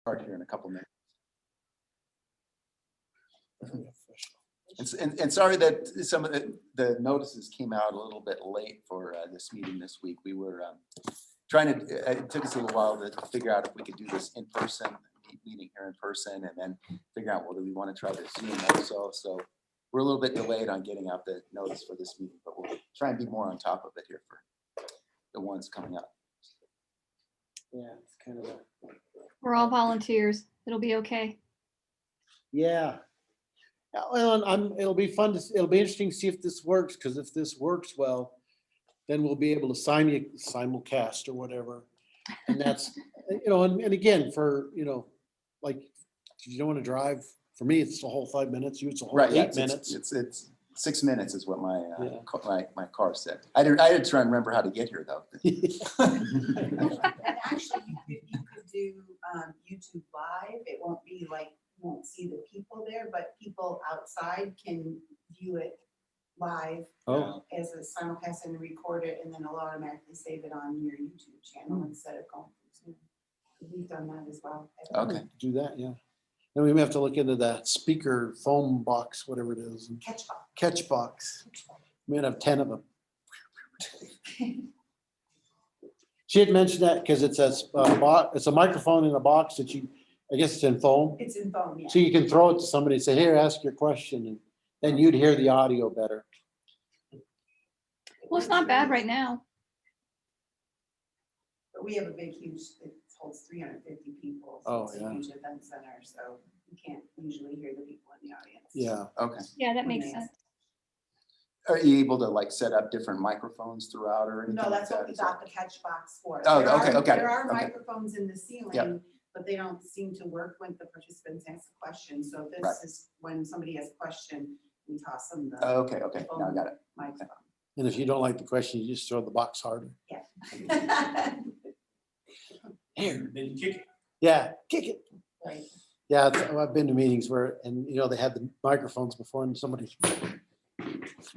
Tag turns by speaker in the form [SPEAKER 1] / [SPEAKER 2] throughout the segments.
[SPEAKER 1] Start here in a couple minutes. And sorry that some of the notices came out a little bit late for this meeting this week. We were trying to, it took us a little while to figure out if we could do this in person, meeting here in person, and then figure out whether we want to try to Zoom also. So we're a little bit delayed on getting out the notice for this meeting, but we'll try and be more on top of it here for the ones coming up.
[SPEAKER 2] Yeah, it's kind of a,
[SPEAKER 3] We're all volunteers. It'll be okay.
[SPEAKER 2] yeah. Well, it'll be fun to, it'll be interesting to see if this works, because if this works well, then we'll be able to simulcast or whatever. And that's, and again, for, like, if you don't want to drive, for me, it's the whole 5 minutes, you, it's a whole
[SPEAKER 1] Right, yeah,
[SPEAKER 2] 8 minutes.
[SPEAKER 1] it's 6 minutes is what my
[SPEAKER 2] Yeah.
[SPEAKER 1] my car said. I did try and remember how to get here though.
[SPEAKER 4] And actually, you could do YouTube Live. It won't be like, you won't see the people there, but people outside can view it live
[SPEAKER 2] Oh,
[SPEAKER 4] as a simulcast and record it, and then it'll automatically save it on your YouTube channel instead of going through Zoom. We've done that as well.
[SPEAKER 1] Okay.
[SPEAKER 2] do that, yeah. And we may have to look into that speaker foam box, whatever it is. And catch box. We might have 10 of them. She had mentioned that because it's a microphone in a box that I guess it's in foam.
[SPEAKER 4] It's in foam, yeah.
[SPEAKER 2] So you can throw it to somebody and say, here, ask your question. And then you'd hear the audio better.
[SPEAKER 3] Well, it's not bad right now.
[SPEAKER 4] But we have a big, huge, it holds 350 people. So
[SPEAKER 2] Oh,
[SPEAKER 4] it's
[SPEAKER 2] yeah.
[SPEAKER 4] a huge event center, so you can't usually hear the people in the audience.
[SPEAKER 2] Yeah.
[SPEAKER 1] Okay.
[SPEAKER 3] Yeah, that makes sense.
[SPEAKER 1] Are you able to like set up different microphones throughout or anything?
[SPEAKER 4] No,
[SPEAKER 1] like
[SPEAKER 4] that's what
[SPEAKER 1] that?
[SPEAKER 4] we
[SPEAKER 1] Is that-
[SPEAKER 4] got the catch box for.
[SPEAKER 1] Oh,
[SPEAKER 4] There
[SPEAKER 1] okay,
[SPEAKER 4] are-
[SPEAKER 1] okay,
[SPEAKER 4] There are
[SPEAKER 1] okay.
[SPEAKER 4] microphones in the ceiling,
[SPEAKER 1] Yep.
[SPEAKER 4] but they don't seem to work when the participants ask a question. So
[SPEAKER 1] Right.
[SPEAKER 4] this is when somebody has a question, we toss them the
[SPEAKER 1] Oh, okay, now I got it.
[SPEAKER 4] microphone.
[SPEAKER 2] And if you don't like the question, you just throw the box harder.
[SPEAKER 4] Yeah.
[SPEAKER 2] Here.
[SPEAKER 5] Then you kick it.
[SPEAKER 2] Yeah, kick it.
[SPEAKER 4] Right.
[SPEAKER 2] Yeah, I've been to meetings where, and they had the microphones before and somebody's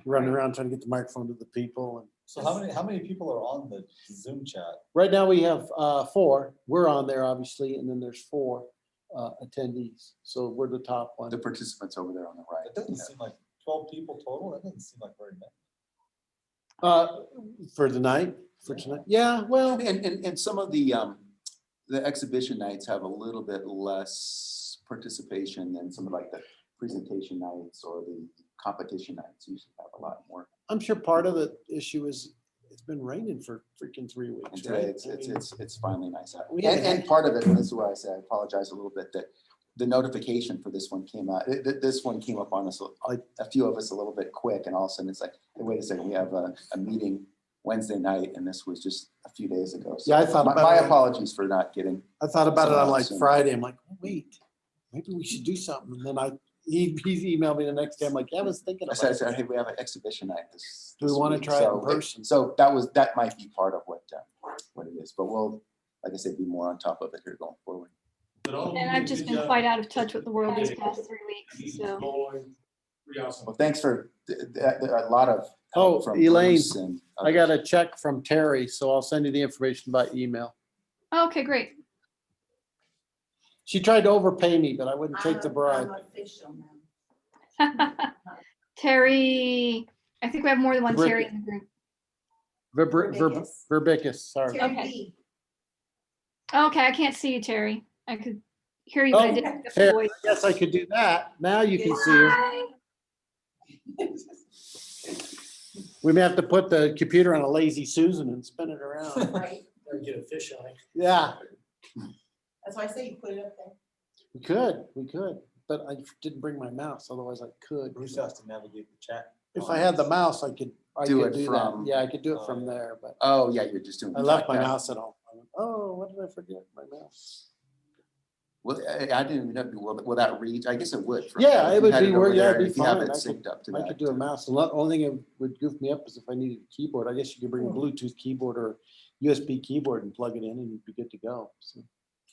[SPEAKER 2] running around trying to get the microphone to the people. And
[SPEAKER 5] So how many people are on the Zoom chat?
[SPEAKER 2] right now we have 4. We're on there, obviously, and then there's 4 attendees. So we're the top one.
[SPEAKER 1] The participants over there on the right.
[SPEAKER 5] It doesn't seem like 12 people total. That doesn't seem like very many.
[SPEAKER 2] For tonight, Yeah, well,
[SPEAKER 1] And some of the exhibition nights have a little bit less participation than some of like the presentation nights or the competition nights usually have a lot more.
[SPEAKER 2] I'm sure part of the issue is it's been raining for freaking 3 weeks,
[SPEAKER 1] And today
[SPEAKER 2] right?
[SPEAKER 1] it's finally nice out.
[SPEAKER 2] We
[SPEAKER 1] And,
[SPEAKER 2] haven't
[SPEAKER 1] and part of it, and this is why I say I apologize a little bit, that the notification for this one came out, this one came up on us, a few of us a little bit quick, and all of a sudden it's like, hey, wait a second, we have a meeting Wednesday night, and this was just a few days ago. So
[SPEAKER 2] Yeah, I thought about
[SPEAKER 1] my
[SPEAKER 2] it.
[SPEAKER 1] apologies for not getting.
[SPEAKER 2] I thought about it on like
[SPEAKER 1] Soon.
[SPEAKER 2] Friday. I'm like, oh, wait, maybe we should do something. And then he emailed me the next day. I'm like, yeah, I was thinking
[SPEAKER 1] I
[SPEAKER 2] about it.
[SPEAKER 1] said, hey, we have an exhibition night this.
[SPEAKER 2] Do we
[SPEAKER 1] this
[SPEAKER 2] want to
[SPEAKER 1] week.
[SPEAKER 2] try it in
[SPEAKER 1] So
[SPEAKER 2] person?
[SPEAKER 1] So that might be part of what it is, but we'll, like I said, be more on top of it here going forward.
[SPEAKER 3] And I've just been quite out of touch with the world these past 3 weeks, so.
[SPEAKER 1] Well, thanks for a lot of.
[SPEAKER 2] Oh,
[SPEAKER 1] help from
[SPEAKER 2] Elaine,
[SPEAKER 1] Bruce and
[SPEAKER 2] I got
[SPEAKER 1] others.
[SPEAKER 2] a check from Terry, so I'll send you the information by email.
[SPEAKER 3] Okay, great.
[SPEAKER 2] She tried to overpay me, but I wouldn't take the bribe.
[SPEAKER 4] I'm official now.
[SPEAKER 3] Terry, I think we have more than one
[SPEAKER 2] Rick-
[SPEAKER 3] Terry in the group.
[SPEAKER 2] Verbicus, sorry.
[SPEAKER 4] Terry
[SPEAKER 3] Okay.
[SPEAKER 4] B.
[SPEAKER 3] Okay, I can't see you, Terry. I could hear you, but I
[SPEAKER 2] Oh,
[SPEAKER 3] didn't get the
[SPEAKER 2] Terry,
[SPEAKER 3] voice.
[SPEAKER 2] I guess I could do that. Now you can see her.
[SPEAKER 3] Hi.
[SPEAKER 2] We may have to put the computer on a lazy Susan and spin it around.
[SPEAKER 4] Right.
[SPEAKER 5] Or get a fisheye.
[SPEAKER 2] Yeah,
[SPEAKER 4] That's why I say you put it up there.
[SPEAKER 2] we could, but I didn't bring my mouse, otherwise I could.
[SPEAKER 5] Bruce has to navigate the chat.
[SPEAKER 2] If I had the mouse, I could
[SPEAKER 1] Do
[SPEAKER 2] do
[SPEAKER 1] it
[SPEAKER 2] that.
[SPEAKER 1] from-
[SPEAKER 2] Yeah, I could do it from there, but
[SPEAKER 1] Oh, yeah, you're just doing.
[SPEAKER 2] I left my
[SPEAKER 1] that.
[SPEAKER 2] mouse at home. I went, oh, what did I forget? My mouse.
[SPEAKER 1] Well, I didn't even know, will that read? I guess it would.
[SPEAKER 2] Yeah,
[SPEAKER 1] if
[SPEAKER 2] it
[SPEAKER 1] you
[SPEAKER 2] would
[SPEAKER 1] had
[SPEAKER 2] be
[SPEAKER 1] over
[SPEAKER 2] where- yeah,
[SPEAKER 1] there,
[SPEAKER 2] it'd be
[SPEAKER 1] if you have
[SPEAKER 2] fine.
[SPEAKER 1] it
[SPEAKER 2] I
[SPEAKER 1] synced up to
[SPEAKER 2] I
[SPEAKER 1] that.
[SPEAKER 2] could do a mouse. The only thing that would goof me up is if I needed a keyboard. I guess you could bring a Bluetooth keyboard or USB keyboard and plug it in and you'd be good to go. So.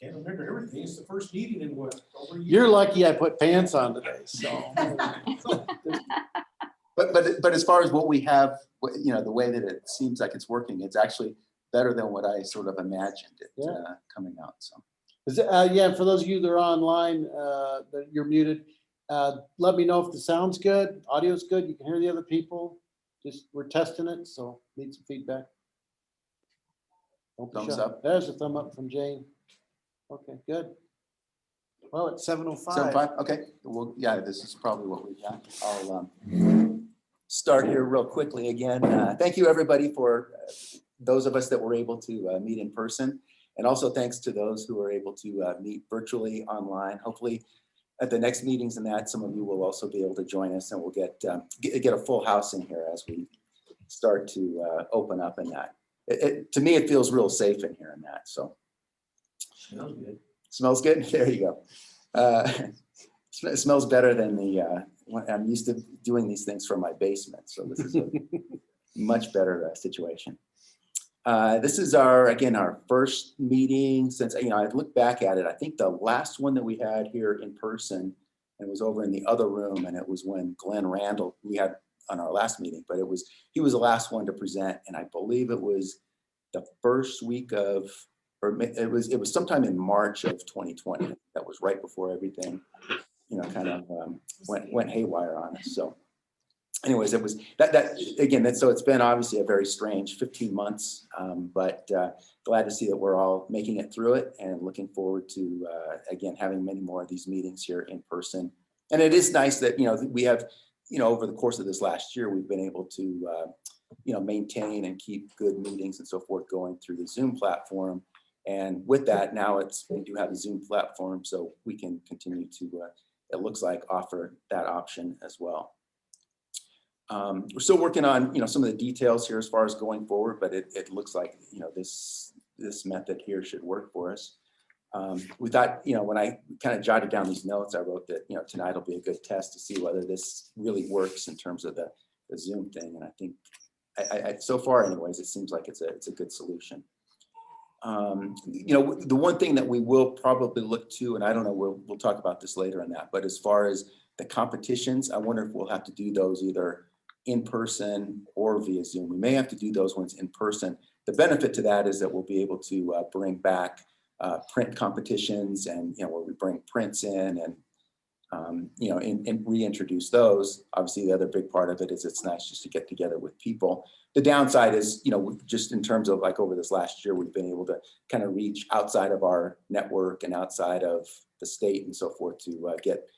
[SPEAKER 6] Can't remember everything. It's the first meeting in what, over a year?
[SPEAKER 2] You're lucky I put pants on today, so.
[SPEAKER 1] But as far as what we have, the way that it seems like it's working, it's actually better than what I sort of imagined it
[SPEAKER 2] Yeah.
[SPEAKER 1] coming out. So
[SPEAKER 2] Yeah, for those of you that are online, that you're muted, let me know if the sound's good, audio's good, you can hear the other people. Just, we're testing it, so need some feedback. Don't be
[SPEAKER 1] Thumbs
[SPEAKER 2] shy.
[SPEAKER 1] up.
[SPEAKER 2] There's a thumb up from Jane. Okay, good. Well, it's 7:05.
[SPEAKER 1] 7:05, okay, well, yeah, this is probably what we got. I'll start here real quickly again. Thank you, everybody, for those of us that were able to meet in person. And also thanks to those who were able to meet virtually online. Hopefully at the next meetings and that, some of you will also be able to join us, and we'll get a full house in here as we start to open up in that. To me, it feels real safe in here in that, so.
[SPEAKER 6] Smells good.
[SPEAKER 1] Smells good? There you go. It smells better than I'm used to doing these things from my basement, so this is a much better situation. This is our first meeting since, I looked back at it. I think the last one that we had here in person, and it was over in the other room, and it was when Glenn Randall, we had on our last meeting, but he was the last one to present, and I believe it was the first week of, or it was sometime in March of 2020. That was right before everything, kind of went haywire on us. So anyways, it was that again, so it's been obviously a very strange 15 months, but glad to see that we're all making it through it, and looking forward to, again, having many more of these meetings here in person. And it is nice that, we have, over the course of this last year, we've been able to, maintain and keep good meetings and so forth going through the Zoom platform. And with that, now we do have a Zoom platform, so we can continue to, it looks like, offer that option as well. We're still working on, some of the details here as far as going forward, but it looks like, this method here should work for us. We thought, when I kind of jotted down these notes, I wrote that, tonight will be a good test to see whether this really works in terms of the Zoom thing. And I think, so far anyways, it seems like it's a good solution. The one thing that we will probably look to, and I don't know, we'll talk about this later on that, but as far as the competitions, I wonder if we'll have to do those either in person or via Zoom. We may have to do those ones in person. The benefit to that is that we'll be able to bring back print competitions, and where we bring prints in and and reintroduce those. Obviously, the other big part of it is it's nice just to get together with people. The downside is, just in terms of like over this last year, we've been able to kind of reach outside of our network and outside of the state and so forth to get,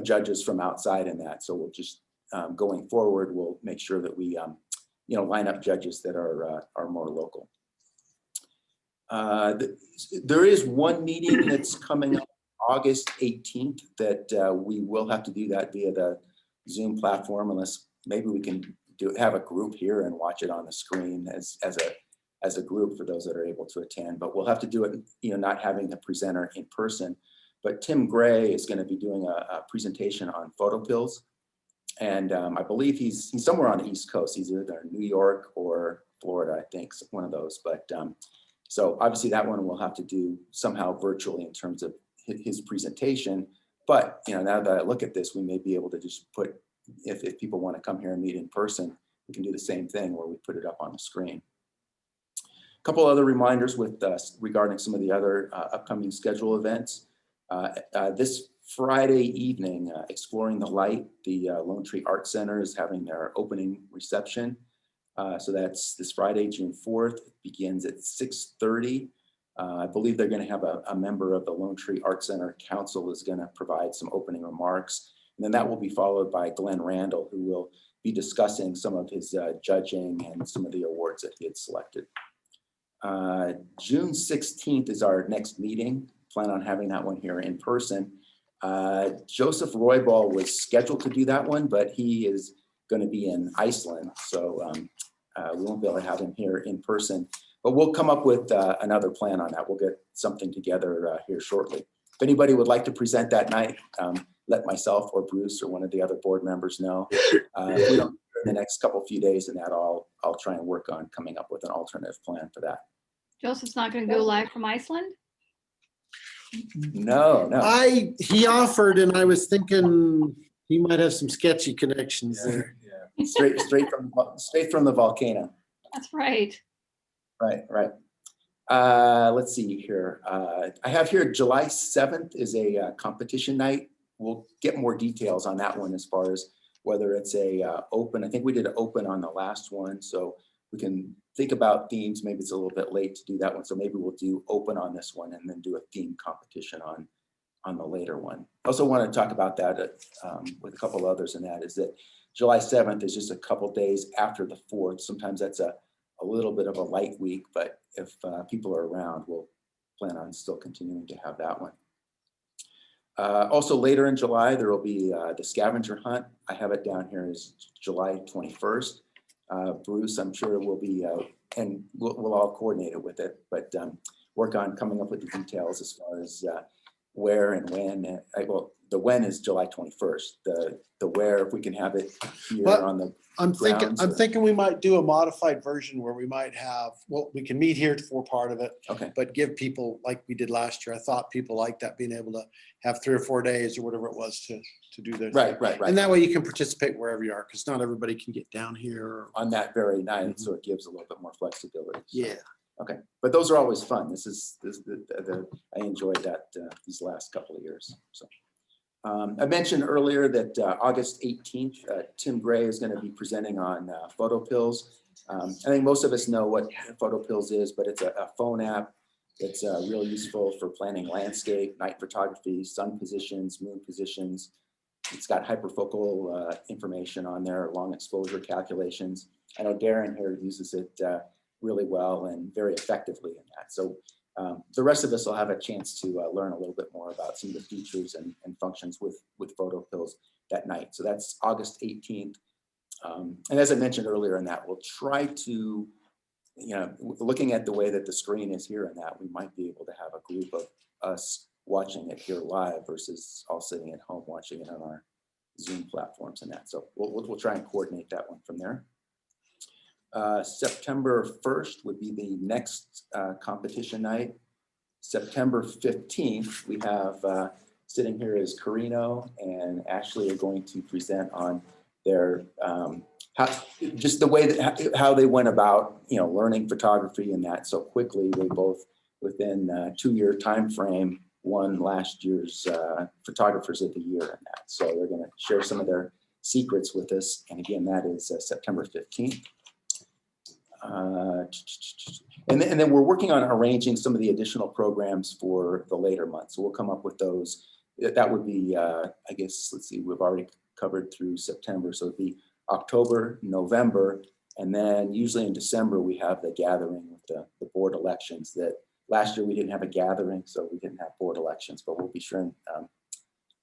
[SPEAKER 1] judges from outside in that. So we'll just, going forward, we'll make sure that we, line up judges that are more local. There is one meeting that's coming up August 18th that we will have to do that via the Zoom platform, unless maybe we can have a group here and watch it on the screen as a group for those that are able to attend. But we'll have to do it, not having the presenter in person. But Tim Gray is going to be doing a presentation on photopills, and I believe he's somewhere on the East Coast. He's either in New York or Florida, I think, one of those. But so obviously that one we'll have to do somehow virtually in terms of his presentation. But now that I look at this, we may be able to just put, if people want to come here and meet in person, we can do the same thing where we put it up on the screen. A couple other reminders with regarding some of the other upcoming schedule events. This Friday evening, Exploring the Light, the Lone Tree Art Center is having their opening reception. So that's this Friday, June 4th. It begins at 6:30. I believe they're going to have a member of the Lone Tree Art Center Council is going to provide some opening remarks. And then that will be followed by Glenn Randall, who will be discussing some of his judging and some of the awards that he had selected. June 16th is our next meeting. Plan on having that one here in person. Joseph Roybal was scheduled to do that one, but he is going to be in Iceland. So we won't be able to have him here in person. But we'll come up with another plan on that. We'll get something together here shortly. If anybody would like to present that night, let myself or Bruce or one of the other board members know. If we don't in the next few days, and that I'll try and work on coming up with an alternative plan for that.
[SPEAKER 3] Joseph's not going to go live from Iceland?
[SPEAKER 1] No.
[SPEAKER 2] He offered, and I was thinking he might have some sketchy connections there.
[SPEAKER 5] Yeah.
[SPEAKER 1] Straight from the volcano.
[SPEAKER 3] That's right.
[SPEAKER 1] Right. Let's see here. I have here July 7th is a competition night. We'll get more details on that one as far as whether it's a open. I think we did an open on the last one, so we can think about themes. Maybe it's a little bit late to do that one, so maybe we'll do open on this one and then do a theme competition on the later one. I also want to talk about that with a couple others, and that is that July 7th is just a couple days after the 4th. Sometimes that's a little bit of a light week, but if people are around, we'll plan on still continuing to have that one. Also later in July, there will be the Scavenger Hunt. I have it down here as July 21st. Bruce, I'm sure will be, and we'll all coordinate it with it, but work on coming up with the details as far as where and when. Well, the when is July 21st. The where, if we can have it here
[SPEAKER 2] Well,
[SPEAKER 1] on the
[SPEAKER 2] I'm
[SPEAKER 1] grounds or-
[SPEAKER 2] thinking we might do a modified version where we might have, well, we can meet here for part of it,
[SPEAKER 1] Okay.
[SPEAKER 2] but give people, like we did last year. I thought people liked that, being able to have 3 or 4 days or whatever it was to do their.
[SPEAKER 1] Right.
[SPEAKER 2] And that way you can participate wherever you are, because not everybody can get down here.
[SPEAKER 1] On that very night, so it gives a little bit more flexibility. So,
[SPEAKER 2] Yeah.
[SPEAKER 1] okay, but those are always fun. This is I enjoyed that these last couple of years. So I mentioned earlier that August 18th, Tim Gray is going to be presenting on photo pills. I think most of us know what photo pills is, but it's a phone app that's real useful for planning landscape, night photography, sun positions, moon positions. It's got hyperfocal information on there, long exposure calculations. I know Darren here uses it really well and very effectively in that. So the rest of us will have a chance to learn a little bit more about some of the features and functions with photo pills that night. So that's August 18th. And as I mentioned earlier in that, we'll try to, looking at the way that the screen is here and that, we might be able to have a group of us watching it here live versus all sitting at home watching it on our Zoom platforms and that. So we'll try and coordinate that one from there. September 1st would be the next competition night. September 15th, we have sitting here is Carino and Ashley are going to present on their just the way that how they went about learning photography and that so quickly. They both within a 2-year time frame won last year's Photographers of the Year in that. So they're going to share some of their secrets with us. And again, that is September 15th. And then we're working on arranging some of the additional programs for the later months. So we'll come up with those. That would be, I guess, let's see, we've already covered through September. So it'd be October, November, and then usually in December, we have the gathering with the board elections. That last year we didn't have a gathering, so we didn't have board elections, but we'll be sure and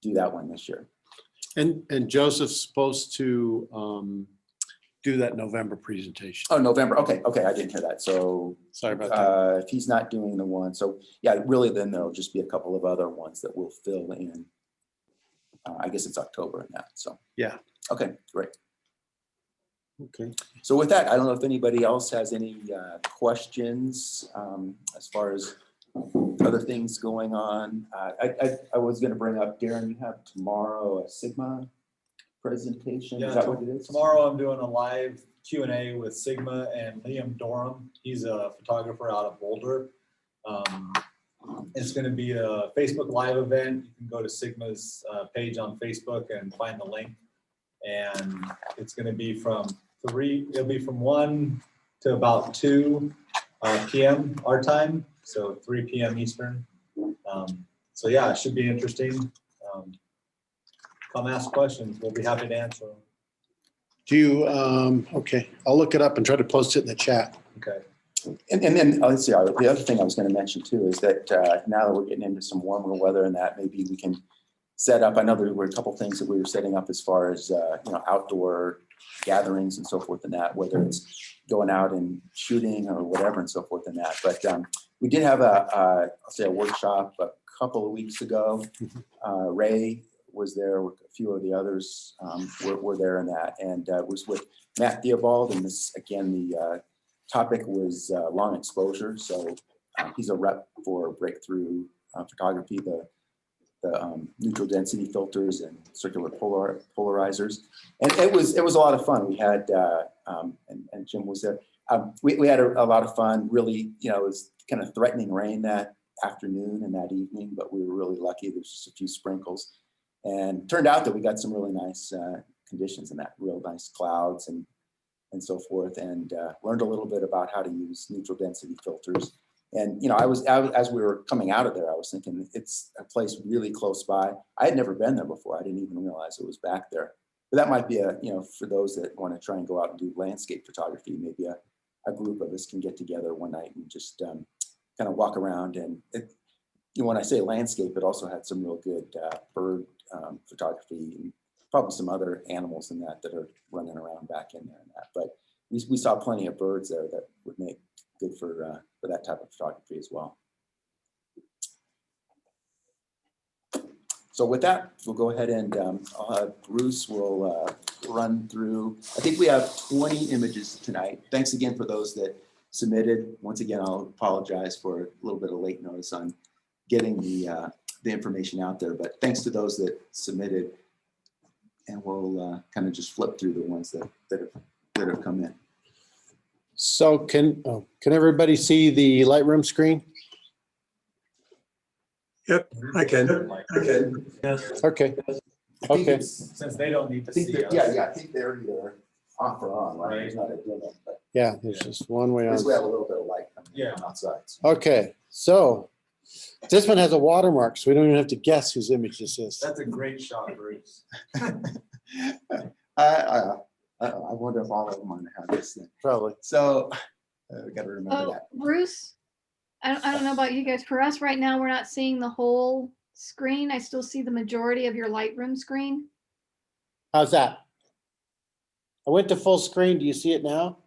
[SPEAKER 1] do that one this year.
[SPEAKER 2] And Joseph's supposed to do that November presentation.
[SPEAKER 1] Oh, November. Okay. I didn't hear that. So
[SPEAKER 2] Sorry about that.
[SPEAKER 1] if he's not doing the one, so yeah, really then there'll just be a couple of other ones that we'll fill in. I guess it's October in that. So
[SPEAKER 2] Yeah.
[SPEAKER 1] Okay, great.
[SPEAKER 2] Okay.
[SPEAKER 1] So with that, I don't know if anybody else has any questions as far as other things going on. I was going to bring up, Darren, you have tomorrow a Sigma presentation.
[SPEAKER 5] Yeah,
[SPEAKER 1] Is that what it is?
[SPEAKER 5] Tomorrow I'm doing a live Q&A with Sigma and Liam Dorham. He's a photographer out of Boulder. It's going to be a Facebook Live event. You can go to Sigma's page on Facebook and find the link. And it's going to be from 1 to about 2 p.m. our time, so 3 p.m. Eastern. So yeah, it should be interesting. Come ask questions. We'll be happy to answer them.
[SPEAKER 2] Do you, okay, I'll look it up and try to post it in the chat.
[SPEAKER 5] Okay.
[SPEAKER 1] And then let's see, the other thing I was going to mention too is that now that we're getting into some warmer weather and that, maybe we can set up, I know there were a couple things that we were setting up as far as outdoor gatherings and so forth and that, whether it's going out and shooting or whatever and so forth and that. But we did have I'll say a workshop a couple of weeks ago. Ray was there, with a few of the others were there in that, and it was with Matt Theobald, and this again the topic was long exposure. So he's a rep for Breakthrough Photography, the neutral density filters and circular polarizers, and it was a lot of fun. We had and Jim was there. we had a lot of fun, really, you know, it was kind of threatening rain that afternoon and that evening, but we were really lucky. There's just a few sprinkles. And turned out that we got some really nice conditions and that real nice clouds and so forth, and learned a little bit about how to use neutral density filters. And, you know, as we were coming out of there, I was thinking it's a place really close by. I had never been there before. I didn't even realize it was back there. But that might be you know, for those that want to try and go out and do landscape photography, maybe a group of us can get together one night and just kind of walk around. And you know, when I say landscape, it also had some real good bird photography and probably some other animals in that are running around back in there and that. But we saw plenty of birds there that would make good for that type of photography as well. So with that, we'll go ahead and I'll have Bruce will run through. I think we have 20 images tonight. Thanks again for those that submitted. Once again, I'll apologize for a little bit of late notice on getting the information out there, but thanks to those that submitted, and we'll kind of just flip through the ones that have come in.
[SPEAKER 2] So can everybody see the Lightroom screen?
[SPEAKER 7] Yep, I can.
[SPEAKER 6] Yes.
[SPEAKER 2] Okay,
[SPEAKER 5] I think
[SPEAKER 2] okay.
[SPEAKER 5] it's- Since they don't need to
[SPEAKER 1] I think
[SPEAKER 5] see us.
[SPEAKER 1] yeah, I think they're either off or on, right? There's not a dimmer, but
[SPEAKER 2] Yeah, there's just one way
[SPEAKER 1] at
[SPEAKER 2] on.
[SPEAKER 1] least we have a little bit of light coming
[SPEAKER 5] Yeah.
[SPEAKER 1] from outside.
[SPEAKER 2] Okay, so this one has a watermark, so we don't even have to guess whose image this is.
[SPEAKER 5] That's a great shot, Bruce.
[SPEAKER 1] I wonder if all of them want to have this thing.
[SPEAKER 2] Probably.
[SPEAKER 1] So we got to remember
[SPEAKER 3] Oh,
[SPEAKER 1] that.
[SPEAKER 3] Bruce, I don't know about you guys. For us right now, we're not seeing the whole screen. I still see the majority of your Lightroom screen.
[SPEAKER 2] How's that? I went to full screen. Do you see it now?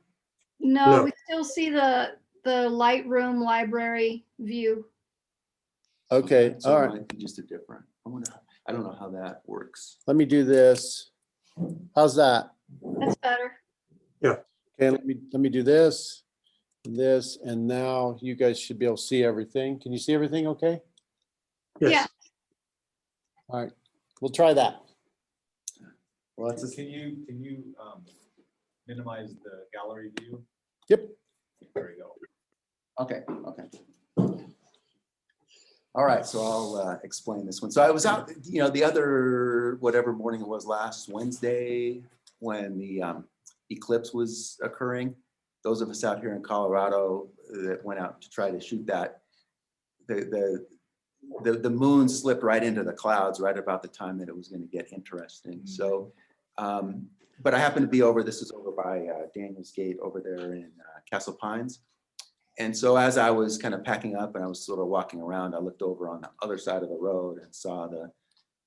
[SPEAKER 3] No,
[SPEAKER 7] No.
[SPEAKER 3] we still see the Lightroom library view.
[SPEAKER 2] Okay,
[SPEAKER 1] So
[SPEAKER 2] all
[SPEAKER 1] it
[SPEAKER 2] right.
[SPEAKER 1] might be just a different. I don't know how that works.
[SPEAKER 2] Let me do this. How's that?
[SPEAKER 3] That's better.
[SPEAKER 2] Okay, let me do this, and now you guys should be able to see everything. Can you see everything okay?
[SPEAKER 7] Yes,
[SPEAKER 2] All right, we'll try that.
[SPEAKER 1] Well, it's
[SPEAKER 5] Can you minimize the gallery view?
[SPEAKER 2] Yep.
[SPEAKER 5] There we go.
[SPEAKER 1] okay. All right, so I'll explain this one. So I was out, you know, the other, whatever morning it was last Wednesday when the eclipse was occurring. Those of us out here in Colorado that went out to try to shoot that, the moon slipped right into the clouds right about the time that it was going to get interesting. So, but I happened to be over, this is over by Daniels Gate over there in Castle Pines. And so as I was kind of packing up and I was sort of walking around, I looked over on the other side of the road and saw the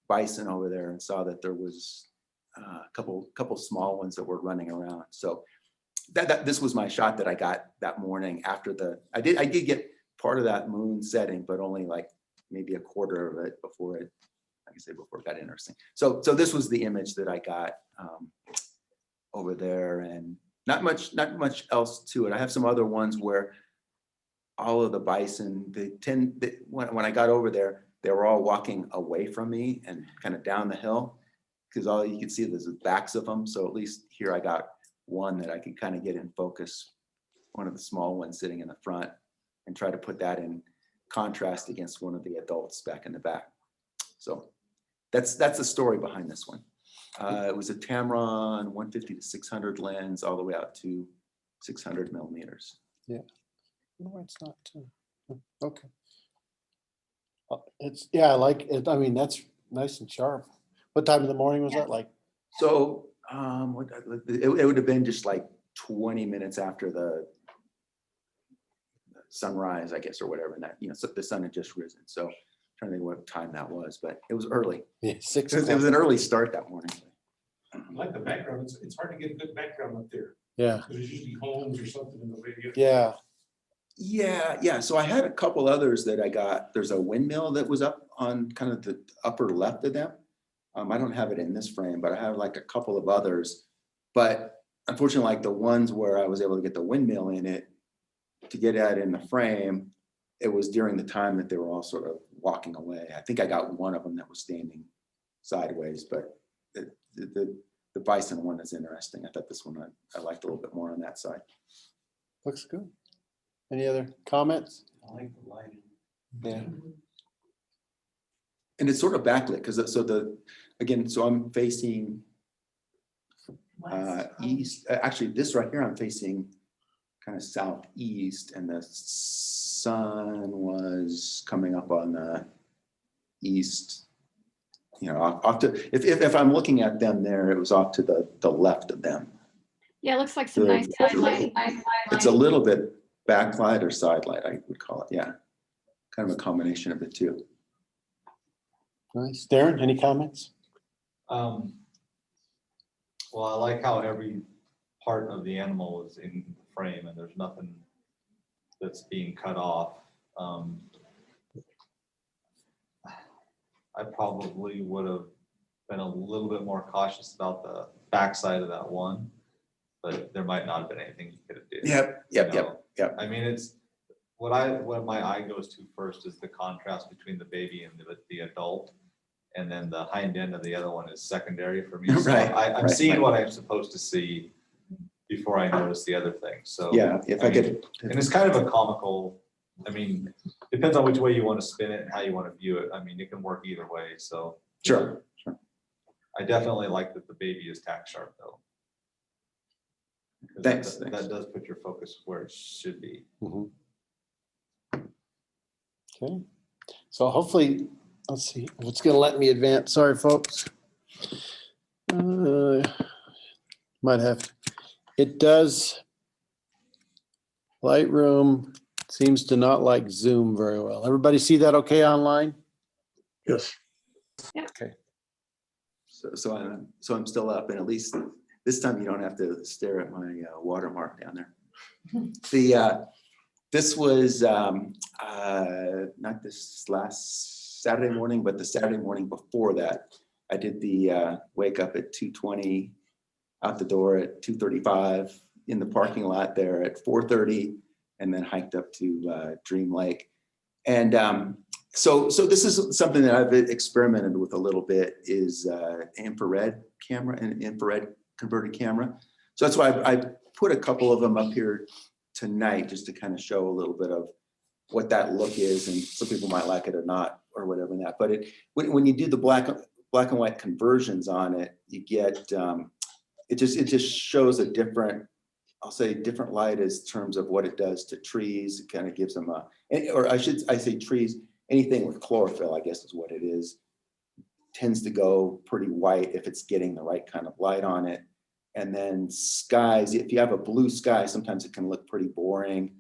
[SPEAKER 1] bison over there and saw that there was a couple small ones that were running around. So this was my shot that I got that morning after I did get part of that moon setting, but only like maybe a quarter of it before it, like I say, before it got interesting. So this was the image that I got over there, and not much else to it. I have some other ones where all of the bison, when I got over there, they were all walking away from me and kind of down the hill, because all you can see is the backs of them. So at least here I got one that I could kind of get in focus, one of the small ones sitting in the front, and try to put that in contrast against one of the adults back in the back. So that's the story behind this one. It was a Tamron 150 to 600 lens all the way out to 600 millimeters.
[SPEAKER 2] No, it's not. Okay. I like it. I mean, that's nice and sharp. What time of the morning was that? Like,
[SPEAKER 1] So it would have been just like 20 minutes after the sunrise, I guess, or whatever. And that, you know, so the sun had just risen. So I'm trying to think what time that was, but it was early.
[SPEAKER 2] yeah, 6
[SPEAKER 1] It was
[SPEAKER 2] o'clock.
[SPEAKER 1] an early start that morning.
[SPEAKER 6] I like the background. It's hard to get a good background up there.
[SPEAKER 2] Yeah,
[SPEAKER 6] Because there's usually homes or something in the way.
[SPEAKER 2] yeah.
[SPEAKER 1] Yeah. So I had a couple others that I got. There's a windmill that was up on kind of the upper left of them. I don't have it in this frame, but I have like a couple of others. But unfortunately, like the ones where I was able to get the windmill in it, to get that in the frame, it was during the time that they were all sort of walking away. I think I got one of them that was standing sideways, but the bison one is interesting. I thought this one I liked a little bit more on that side.
[SPEAKER 2] Looks good. Any other comments?
[SPEAKER 6] I like the lighting.
[SPEAKER 2] Yeah.
[SPEAKER 1] And it's sort of backlit, because so I'm facing east, actually this right here, I'm facing kind of southeast, and the sun was coming up on the east, off to, if I'm looking at them there, it was off to the left of them.
[SPEAKER 3] Yeah, it looks like some nice side lighting.
[SPEAKER 1] It's a little bit backlight or side light, I would call it, yeah. Kind of a combination of the two.
[SPEAKER 2] Nice. Darren, any comments?
[SPEAKER 5] Well, I like how every part of the animal is in the frame and there's nothing that's being cut off. I probably would have been a little bit more cautious about the backside of that one, but there might not have been anything you could have did.
[SPEAKER 1] Yep.
[SPEAKER 5] I mean, it's what my eye goes to first is the contrast between the baby and the adult. And then the hind end of the other one is secondary for me. So I'm seeing what I'm supposed to see before I notice the other thing. So
[SPEAKER 1] Yeah, if I could.
[SPEAKER 5] and it's kind of a comical, I mean, depends on which way you want to spin it and how you want to view it. I mean, it can work either way. So
[SPEAKER 1] Sure.
[SPEAKER 5] I definitely like that the baby is tack sharp though. 'Cause
[SPEAKER 1] Thanks.
[SPEAKER 5] That does put your focus where it should be.
[SPEAKER 2] Mhm. Okay, so hopefully, let's see if it's gonna let me advance. Sorry, folks. Might have, it does. Lightroom seems to not like Zoom very well. Everybody see that okay online?
[SPEAKER 7] Yes.
[SPEAKER 1] So I'm still up, and at least this time you don't have to stare at my watermark down there. This was not this last Saturday morning, but the Saturday morning before that. I did the wake up at 2:20, out the door at 2:35, in the parking lot there at 4:30, and then hiked up to Dream Lake. And so this is something that I've experimented with a little bit, is infrared camera and infrared converted camera. So that's why I put a couple of them up here tonight, just to kind of show a little bit of what that look is, and some people might like it or not, or whatever that. But when you do the black and white conversions on it, you get it just shows a different, I'll say different light as terms of what it does to trees. It kind of gives them I say trees, anything with chlorophyll, I guess is what it is, tends to go pretty white if it's getting the right kind of light on it. And then skies, if you have a blue sky, sometimes it can look pretty boring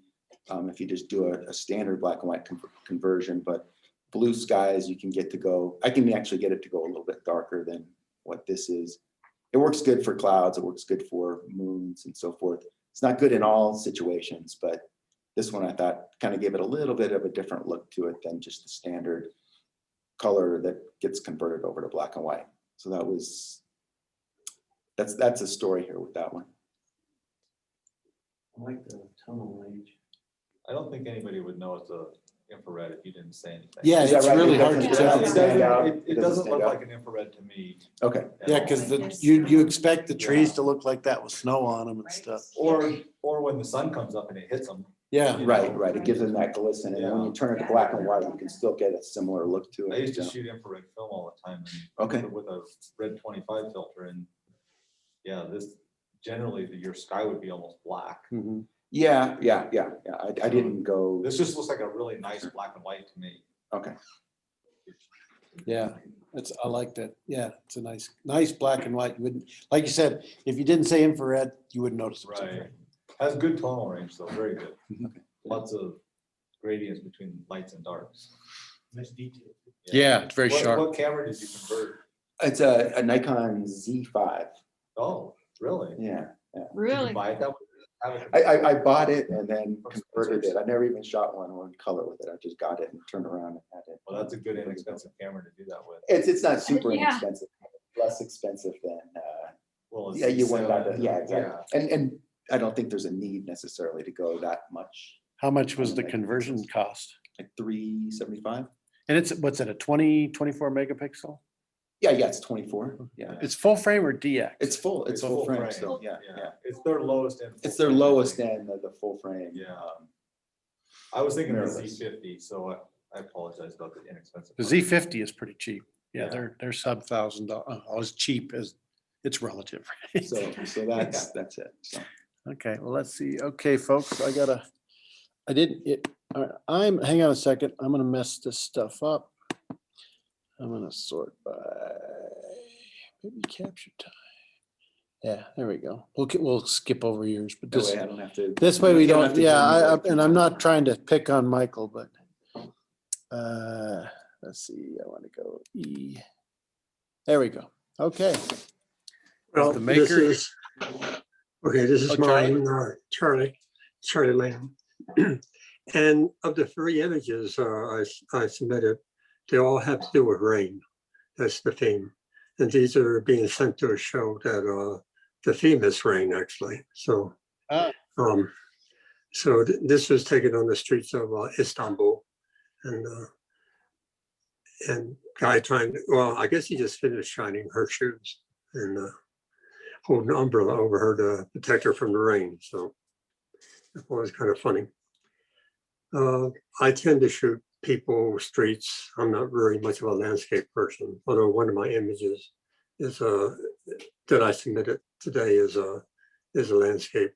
[SPEAKER 1] if you just do a standard black and white conversion. But blue skies, you can get to go, I can actually get it to go a little bit darker than what this is. It works good for clouds, it works good for moons and so forth. It's not good in all situations, but this one I thought kind of gave it a little bit of a different look to it than just the standard color that gets converted over to black and white. So that's a story here with that one.
[SPEAKER 6] I like the tunnel range.
[SPEAKER 5] I don't think anybody would know it's a infrared if you didn't say anything.
[SPEAKER 2] Yeah,
[SPEAKER 1] Is that
[SPEAKER 2] it's
[SPEAKER 1] right?
[SPEAKER 2] really
[SPEAKER 1] It
[SPEAKER 2] hard to
[SPEAKER 1] doesn't-
[SPEAKER 2] tell.
[SPEAKER 1] it doesn't stand out.
[SPEAKER 5] It
[SPEAKER 1] doesn't
[SPEAKER 5] doesn't
[SPEAKER 1] stand
[SPEAKER 5] look
[SPEAKER 1] out.
[SPEAKER 5] like an infrared to me.
[SPEAKER 1] Okay.
[SPEAKER 5] at
[SPEAKER 2] Yeah,
[SPEAKER 5] all.
[SPEAKER 2] because you expect the trees to look like that with snow on them and
[SPEAKER 4] Right.
[SPEAKER 2] stuff.
[SPEAKER 5] Or when the sun comes up and it hits them.
[SPEAKER 2] Yeah,
[SPEAKER 1] Right. It gives them that glisten, and then when you turn it to black and white, you can still get a similar look to it.
[SPEAKER 5] I used to
[SPEAKER 1] so.
[SPEAKER 5] shoot infrared film all the time.
[SPEAKER 1] Okay.
[SPEAKER 5] With a red 25 filter, and yeah, this generally your sky would be almost black.
[SPEAKER 2] Mhm.
[SPEAKER 1] Yeah. I didn't go.
[SPEAKER 5] This just looks like a really nice black and white to me.
[SPEAKER 1] Okay.
[SPEAKER 2] Yeah, I like that. Yeah, it's a nice black and white. You wouldn't, like you said, if you didn't say infrared, you wouldn't notice it was
[SPEAKER 5] Right.
[SPEAKER 2] infrared.
[SPEAKER 5] Has good tonal range though, very good.
[SPEAKER 1] Okay.
[SPEAKER 5] Lots of gradients between lights and darks.
[SPEAKER 6] Nice detail.
[SPEAKER 2] Yeah, it's very
[SPEAKER 5] What-
[SPEAKER 2] sharp.
[SPEAKER 5] What camera did you convert?
[SPEAKER 1] It's a Nikon Z5.
[SPEAKER 5] Oh, really?
[SPEAKER 1] Yeah.
[SPEAKER 5] Did
[SPEAKER 3] Really?
[SPEAKER 5] you buy it that way? How did-
[SPEAKER 1] I bought it and then converted it. I never even shot one color with it. I just got it and turned around and had it.
[SPEAKER 5] Well, that's a good inexpensive camera to do that with.
[SPEAKER 1] It's not super
[SPEAKER 3] Yeah.
[SPEAKER 1] inexpensive, less expensive than,
[SPEAKER 5] Well, it's
[SPEAKER 1] yeah, you went
[SPEAKER 5] $7,
[SPEAKER 1] out, yeah, exactly. And I don't think there's a need necessarily to go that much,
[SPEAKER 2] How much was the conversion cost?
[SPEAKER 1] like 375.
[SPEAKER 2] And it's, what's it, a 24 megapixel?
[SPEAKER 1] Yeah, it's 24. Yeah.
[SPEAKER 2] It's full frame or DX?
[SPEAKER 1] It's full frame
[SPEAKER 5] frame.
[SPEAKER 1] still, yeah.
[SPEAKER 5] It's their lowest end.
[SPEAKER 1] It's their lowest end of the full frame.
[SPEAKER 5] Yeah. I was thinking of the
[SPEAKER 1] Mirrorless.
[SPEAKER 5] Z50, so I apologize about the inexpensive.
[SPEAKER 2] The Z50 is pretty cheap. Yeah,
[SPEAKER 5] Yeah.
[SPEAKER 2] they're sub $1,000, as cheap as, it's relative. right?
[SPEAKER 1] So that's it. So.
[SPEAKER 2] Okay, well, let's see. Okay, folks, hang on a second. I'm gonna mess this stuff up. I'm gonna sort by maybe capture time. Yeah, there we go. We'll skip over yours, but
[SPEAKER 1] That
[SPEAKER 2] this,
[SPEAKER 1] way I don't have to.
[SPEAKER 2] this way we
[SPEAKER 1] you don't
[SPEAKER 2] don't,
[SPEAKER 1] have to
[SPEAKER 2] yeah,
[SPEAKER 1] go through
[SPEAKER 2] and I'm not
[SPEAKER 1] time.
[SPEAKER 2] trying to pick on Michael, but let's see, I want to go E. There we go. Okay.
[SPEAKER 7] Well,
[SPEAKER 2] the
[SPEAKER 7] this
[SPEAKER 2] maker-
[SPEAKER 7] is, okay, this is
[SPEAKER 2] Oh, Charlie?
[SPEAKER 7] mine, Charlie Lamb. And of the 3 images I submitted, they all have to do with rain. That's the theme. And these are being sent to a show that the theme is rain, actually. So,
[SPEAKER 2] Ah.
[SPEAKER 7] this was taken on the streets of Istanbul. And guy well, I guess he just finished shining her shoes and holding an umbrella over her to protect her from the rain. So it was kind of funny. I tend to shoot people, streets. I'm not very much of a landscape person, although one of my images is that I submitted today is a landscape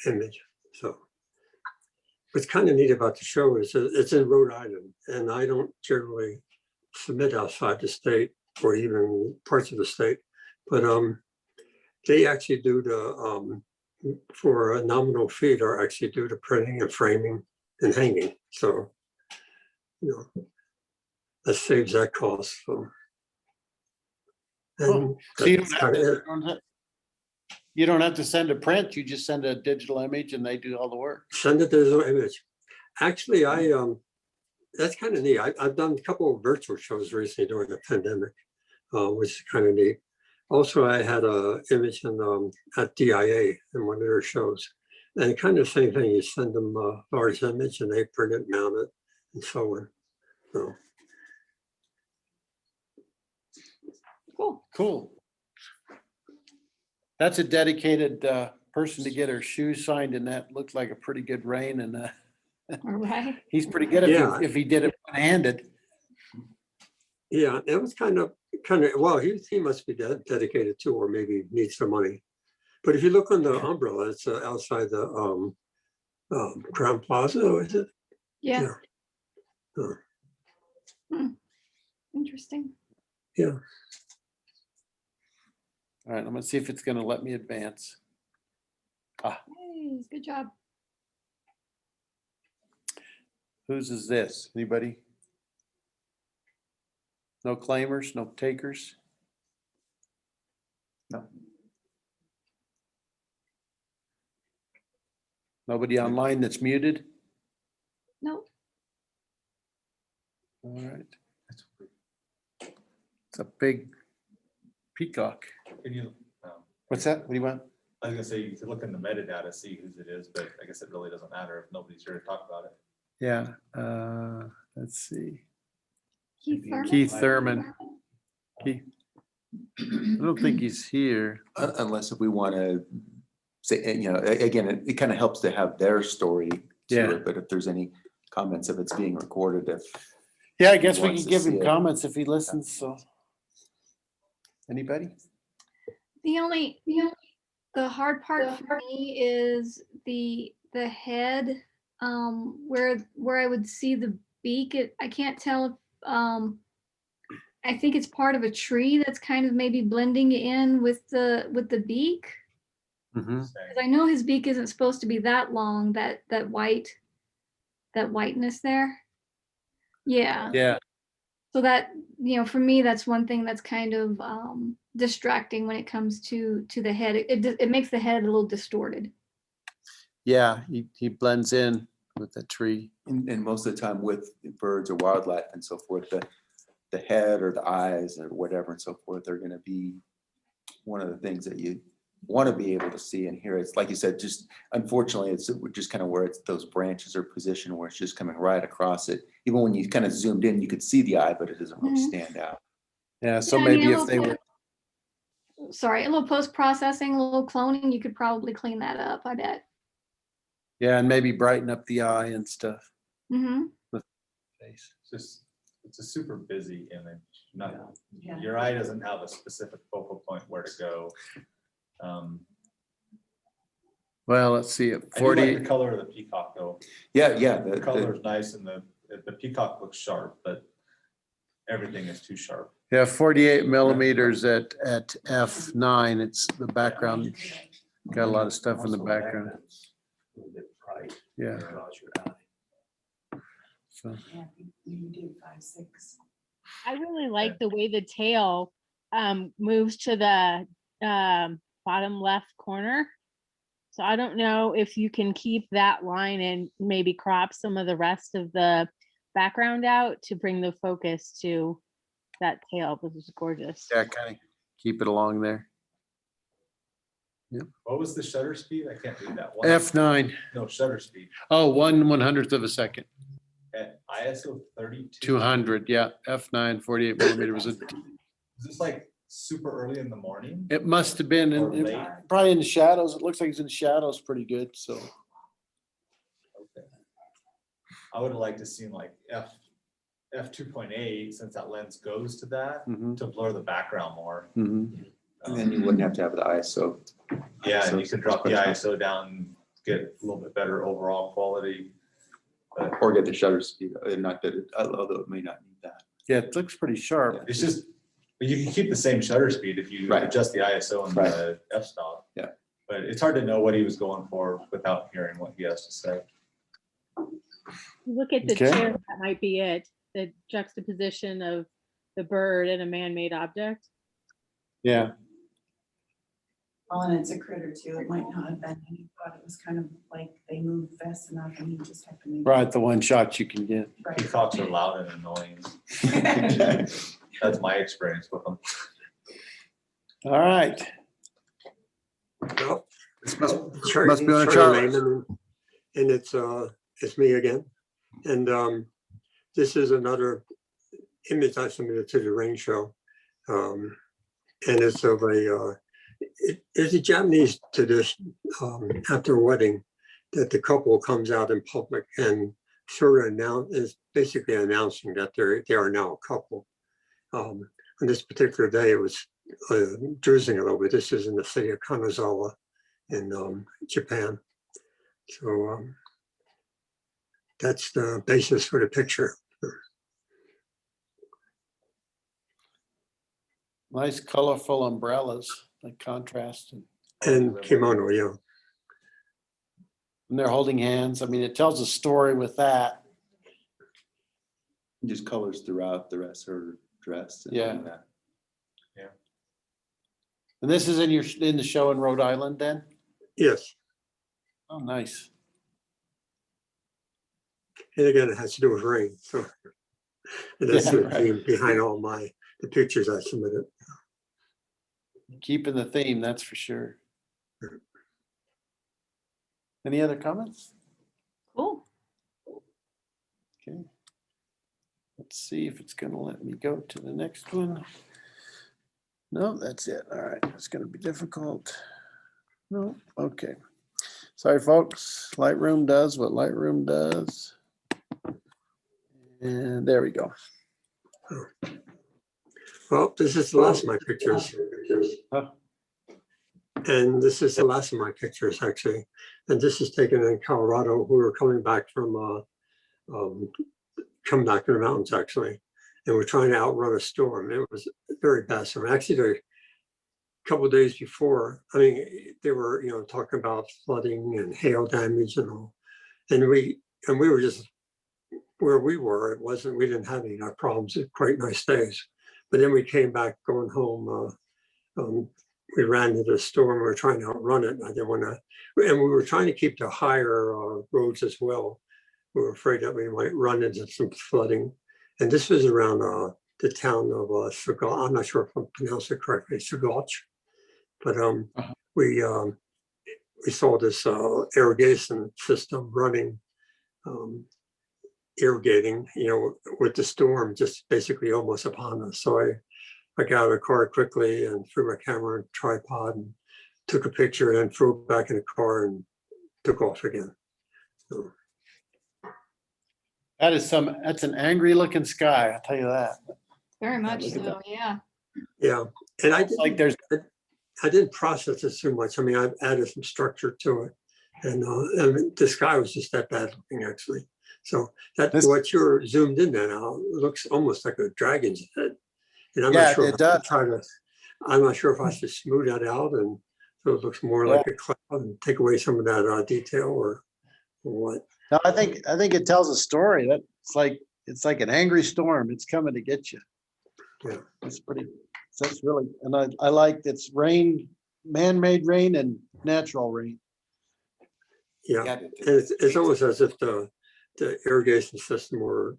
[SPEAKER 7] image. So what's kind of neat about the show is it's in Rhode Island, and I don't generally submit outside the state or even parts of the state, but they actually do the for a nominal fee, or actually do the printing and framing and hanging. So, that saves that cost. So, and
[SPEAKER 2] So you
[SPEAKER 7] that's
[SPEAKER 2] don't have
[SPEAKER 7] kinda it.
[SPEAKER 2] you don't have to send a print, you just send a digital image and they do all the work.
[SPEAKER 7] Send a digital image. Actually, that's kind of neat. I've done a couple of virtual shows recently during the pandemic, which is kind of neat. Also, I had a image at DIA in one of their shows, and kind of the same thing. You send them a large image, and they print it, mount it, and so on. So
[SPEAKER 3] Cool.
[SPEAKER 2] That's a dedicated person to get her shoes signed, and that looked like a pretty good rain, and
[SPEAKER 3] All right.
[SPEAKER 2] he's pretty good
[SPEAKER 7] Yeah.
[SPEAKER 2] if he did it one-handed.
[SPEAKER 7] yeah, it was kind of. Well, he must be dedicated too, or maybe needs some money. But if you look on the umbrella, it's outside the Crown Plaza, is it?
[SPEAKER 3] Yeah.
[SPEAKER 7] Yeah.
[SPEAKER 3] Interesting.
[SPEAKER 2] All right, I'm gonna see if it's gonna let me advance.
[SPEAKER 3] Hey, good job.
[SPEAKER 2] Whose is this? Anybody? No claimers, no takers?
[SPEAKER 1] No.
[SPEAKER 2] Nobody online that's muted?
[SPEAKER 3] No.
[SPEAKER 2] All right. It's a big peacock.
[SPEAKER 5] Can you,
[SPEAKER 2] What's that? What do you want?
[SPEAKER 5] I was gonna say, you could look in the metadata, see whose it is, but I guess it really doesn't matter if nobody's here to talk about it.
[SPEAKER 2] Yeah, let's see.
[SPEAKER 3] Keith Thurman.
[SPEAKER 2] Keith Thurman. I don't think he's here.
[SPEAKER 1] Unless if we want to say, again, it kind of helps to have their story to
[SPEAKER 2] Yeah.
[SPEAKER 1] it, but if there's any comments of it's being recorded, if
[SPEAKER 2] Yeah, I guess we
[SPEAKER 1] wants
[SPEAKER 2] can
[SPEAKER 1] to
[SPEAKER 2] give
[SPEAKER 1] see
[SPEAKER 2] him
[SPEAKER 1] it.
[SPEAKER 2] comments if he listens, so. Anybody?
[SPEAKER 3] The hard part for me is the head, where I would see the beak. I can't tell if, I think it's part of a tree that's kind of maybe blending in with the beak.
[SPEAKER 2] Mhm.
[SPEAKER 3] 'Cause I know his beak isn't supposed to be that long, that whiteness there. Yeah.
[SPEAKER 2] Yeah,
[SPEAKER 3] So that, for me, that's one thing that's kind of distracting when it comes to the head. It makes the head a little distorted.
[SPEAKER 2] yeah, he blends in with the tree.
[SPEAKER 1] and most of the time with birds or wildlife and so forth, the head or the eyes or whatever and so forth are going to be one of the things that you want to be able to see and hear. It's like you said, just unfortunately, it's just kind of where those branches are positioned, where it's just coming right across it. Even when you kind of zoomed in, you could see the eye, but it doesn't really
[SPEAKER 3] Mhm.
[SPEAKER 1] stand out.
[SPEAKER 2] Yeah, so
[SPEAKER 3] Yeah, I mean,
[SPEAKER 2] maybe
[SPEAKER 3] a
[SPEAKER 2] if they
[SPEAKER 3] little
[SPEAKER 2] were,
[SPEAKER 3] Sorry, a little post-processing, a little cloning, you could probably clean that up, I bet.
[SPEAKER 2] yeah, and maybe brighten up the eye and stuff.
[SPEAKER 3] Mm-hmm.
[SPEAKER 5] It's a super busy image. Not,
[SPEAKER 4] Yeah.
[SPEAKER 5] your eye doesn't have a specific focal point where to go.
[SPEAKER 2] Well, let's see, at
[SPEAKER 5] I do like
[SPEAKER 2] 40,
[SPEAKER 5] the color of the peacock though.
[SPEAKER 1] Yeah, yeah.
[SPEAKER 5] The color is nice and the peacock looks sharp, but everything is too sharp.
[SPEAKER 2] yeah, 48 millimeters at f9. It's the background, got a lot of stuff in the background.
[SPEAKER 6] A little bit bright.
[SPEAKER 2] Yeah.
[SPEAKER 6] Draws your eye.
[SPEAKER 2] So,
[SPEAKER 4] Yeah, you do 5/6.
[SPEAKER 8] I really like the way the tail moves to the bottom left corner. So I don't know if you can keep that line and maybe crop some of the rest of the background out to bring the focus to that tail, which is gorgeous.
[SPEAKER 2] yeah, kind of keep it along there.
[SPEAKER 5] What was the shutter speed? I can't read that one.
[SPEAKER 2] F9,
[SPEAKER 5] No, shutter speed.
[SPEAKER 2] oh, 1/100th of a second,
[SPEAKER 5] At ISO 32.
[SPEAKER 2] 200, yeah, F9, 48 millimeter was a,
[SPEAKER 5] Is this like super early in the morning?
[SPEAKER 2] it must have been,
[SPEAKER 5] Or
[SPEAKER 2] in
[SPEAKER 5] late?
[SPEAKER 2] probably in the shadows. It looks like it's in shadows pretty good, so.
[SPEAKER 5] Okay. I would have liked to seen like f2.8, since that lens goes to that,
[SPEAKER 2] Mhm,
[SPEAKER 5] to blur the background more.
[SPEAKER 2] mhm.
[SPEAKER 1] And then you wouldn't have to have the ISO.
[SPEAKER 5] Yeah, and
[SPEAKER 1] ISO
[SPEAKER 5] you could drop the
[SPEAKER 1] sequence.
[SPEAKER 5] ISO down, get a little bit better overall quality.
[SPEAKER 1] Or get the shutter speed, not that, although it may not need that.
[SPEAKER 2] Yeah, it looks pretty sharp.
[SPEAKER 5] It's just, but you can keep the same shutter speed if you
[SPEAKER 1] Right.
[SPEAKER 5] adjust the ISO and
[SPEAKER 1] Right.
[SPEAKER 5] the f-stop.
[SPEAKER 1] Yeah.
[SPEAKER 5] But it's hard to know what he was going for without hearing what he has to say.
[SPEAKER 8] Look at the
[SPEAKER 2] Okay.
[SPEAKER 8] chair, that might be it. The juxtaposition of the bird and a man-made object.
[SPEAKER 2] Yeah,
[SPEAKER 4] Well, and it's a critter too. It might not have been. He thought it was kind of like they moved fast enough and he just happened to.
[SPEAKER 2] right, the one shot you can get.
[SPEAKER 4] Right.
[SPEAKER 5] Peacocks are loud and annoying. That's my experience with them.
[SPEAKER 2] All right.
[SPEAKER 7] Well,
[SPEAKER 2] Must
[SPEAKER 7] Charlie-
[SPEAKER 2] be on a
[SPEAKER 7] Charlie
[SPEAKER 2] chart.
[SPEAKER 7] Lehman, and it's me again. And this is another image I submitted to the rain show. And it's of it's a Japanese tradition after a wedding that the couple comes out in public and sort of is basically announcing that they are now a couple. On this particular day, it was drizzling a little bit. This is in the city of Kanazawa in Japan. So that's the basis for the picture.
[SPEAKER 2] Nice colorful umbrellas, like contrast.
[SPEAKER 7] And kimono, yeah.
[SPEAKER 2] And they're holding hands. I mean, it tells a story with that.
[SPEAKER 1] Just colors throughout the rest of her dress. and
[SPEAKER 2] Yeah.
[SPEAKER 1] that.
[SPEAKER 2] And this is in the show in Rhode Island then?
[SPEAKER 7] Yes.
[SPEAKER 2] Oh, nice.
[SPEAKER 7] And again, it has to do with rain. So and that's
[SPEAKER 2] Yeah,
[SPEAKER 7] the
[SPEAKER 2] right.
[SPEAKER 7] theme behind all the pictures I submitted.
[SPEAKER 2] Keeping the theme, that's for sure. Any other comments?
[SPEAKER 3] Cool.
[SPEAKER 2] Okay. Let's see if it's gonna let me go to the next one. No, that's it. All right, it's gonna be difficult. No, okay. Sorry, folks. Lightroom does what Lightroom does. And there we go.
[SPEAKER 7] Well, this is the last of my pictures.
[SPEAKER 2] Huh.
[SPEAKER 7] And this is the last of my pictures, actually. And this is taken in Colorado. We were coming back from coming back to the mountains, actually. And we're trying to outrun a storm. It was very bad storm. Actually, a couple of days before, I mean, they were, talking about flooding and hail damage and all. And we were just where we were. We didn't have any problems. Quite nice days. But then we came back going home. We ran into a storm. We were trying to outrun it. And I didn't want to. And we were trying to keep the higher roads as well. We were afraid that we might run into some flooding. And this was around the town of Sagal. I'm not sure if I'm pronouncing it correctly, Sagalch. But we saw this irrigation system running, irrigating, with the storm just basically almost upon us. So I got out of the car quickly and threw my camera and tripod and took a picture and then threw it back in the car and took off again. So,
[SPEAKER 2] That's an angry looking sky, I'll tell you that.
[SPEAKER 3] Very much
[SPEAKER 2] look at
[SPEAKER 3] so, yeah.
[SPEAKER 7] yeah, and
[SPEAKER 2] It's like there's,
[SPEAKER 7] I didn't process it too much. I mean, I've added some structure to it. And the sky was just that bad looking, actually. So what you're zoomed in there now looks almost like a dragon's head. And I'm
[SPEAKER 2] Yeah,
[SPEAKER 7] not sure
[SPEAKER 2] it
[SPEAKER 7] if I
[SPEAKER 2] does.
[SPEAKER 7] I'm not sure if I should smooth that out and so it looks more like a cloud and take away some of that detail or what.
[SPEAKER 2] no, I think it tells a story that it's like an angry storm. It's coming to get you.
[SPEAKER 7] Yeah.
[SPEAKER 2] That's really, and I like it's rain, man-made rain and natural rain.
[SPEAKER 7] Yeah, and it's almost as if the irrigation system were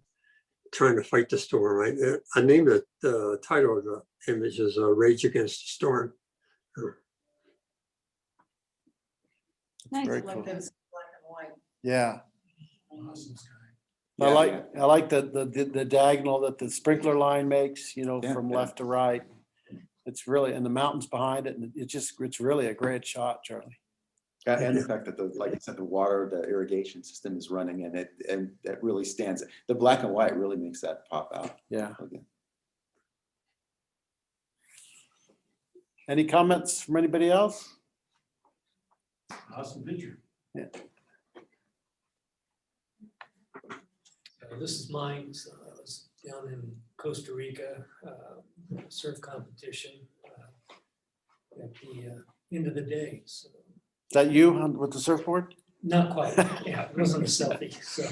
[SPEAKER 7] trying to fight the storm, right? I named it, the title of the image is Rage Against the Storm.
[SPEAKER 3] Nice.
[SPEAKER 2] Very
[SPEAKER 4] Like
[SPEAKER 2] cool.
[SPEAKER 4] those black and white.
[SPEAKER 2] Yeah.
[SPEAKER 6] Awesome sky.
[SPEAKER 2] I like the diagonal that the sprinkler line makes,
[SPEAKER 1] Yeah,
[SPEAKER 2] from
[SPEAKER 1] yeah.
[SPEAKER 2] left to right. It's really, and the mountains behind it, and it's really a great shot, Charlie.
[SPEAKER 1] And the fact that like I said, the irrigation system is running and that really stands. The black and white really makes that pop out.
[SPEAKER 2] Yeah.
[SPEAKER 1] Okay.
[SPEAKER 2] Any comments from anybody else?
[SPEAKER 6] Awesome picture.
[SPEAKER 2] Yeah.
[SPEAKER 9] This is mine. So I was down in Costa Rica, surf competition at the end of the day. So
[SPEAKER 2] Is that you with the surfboard?
[SPEAKER 9] not quite. Yeah, it wasn't a selfie. So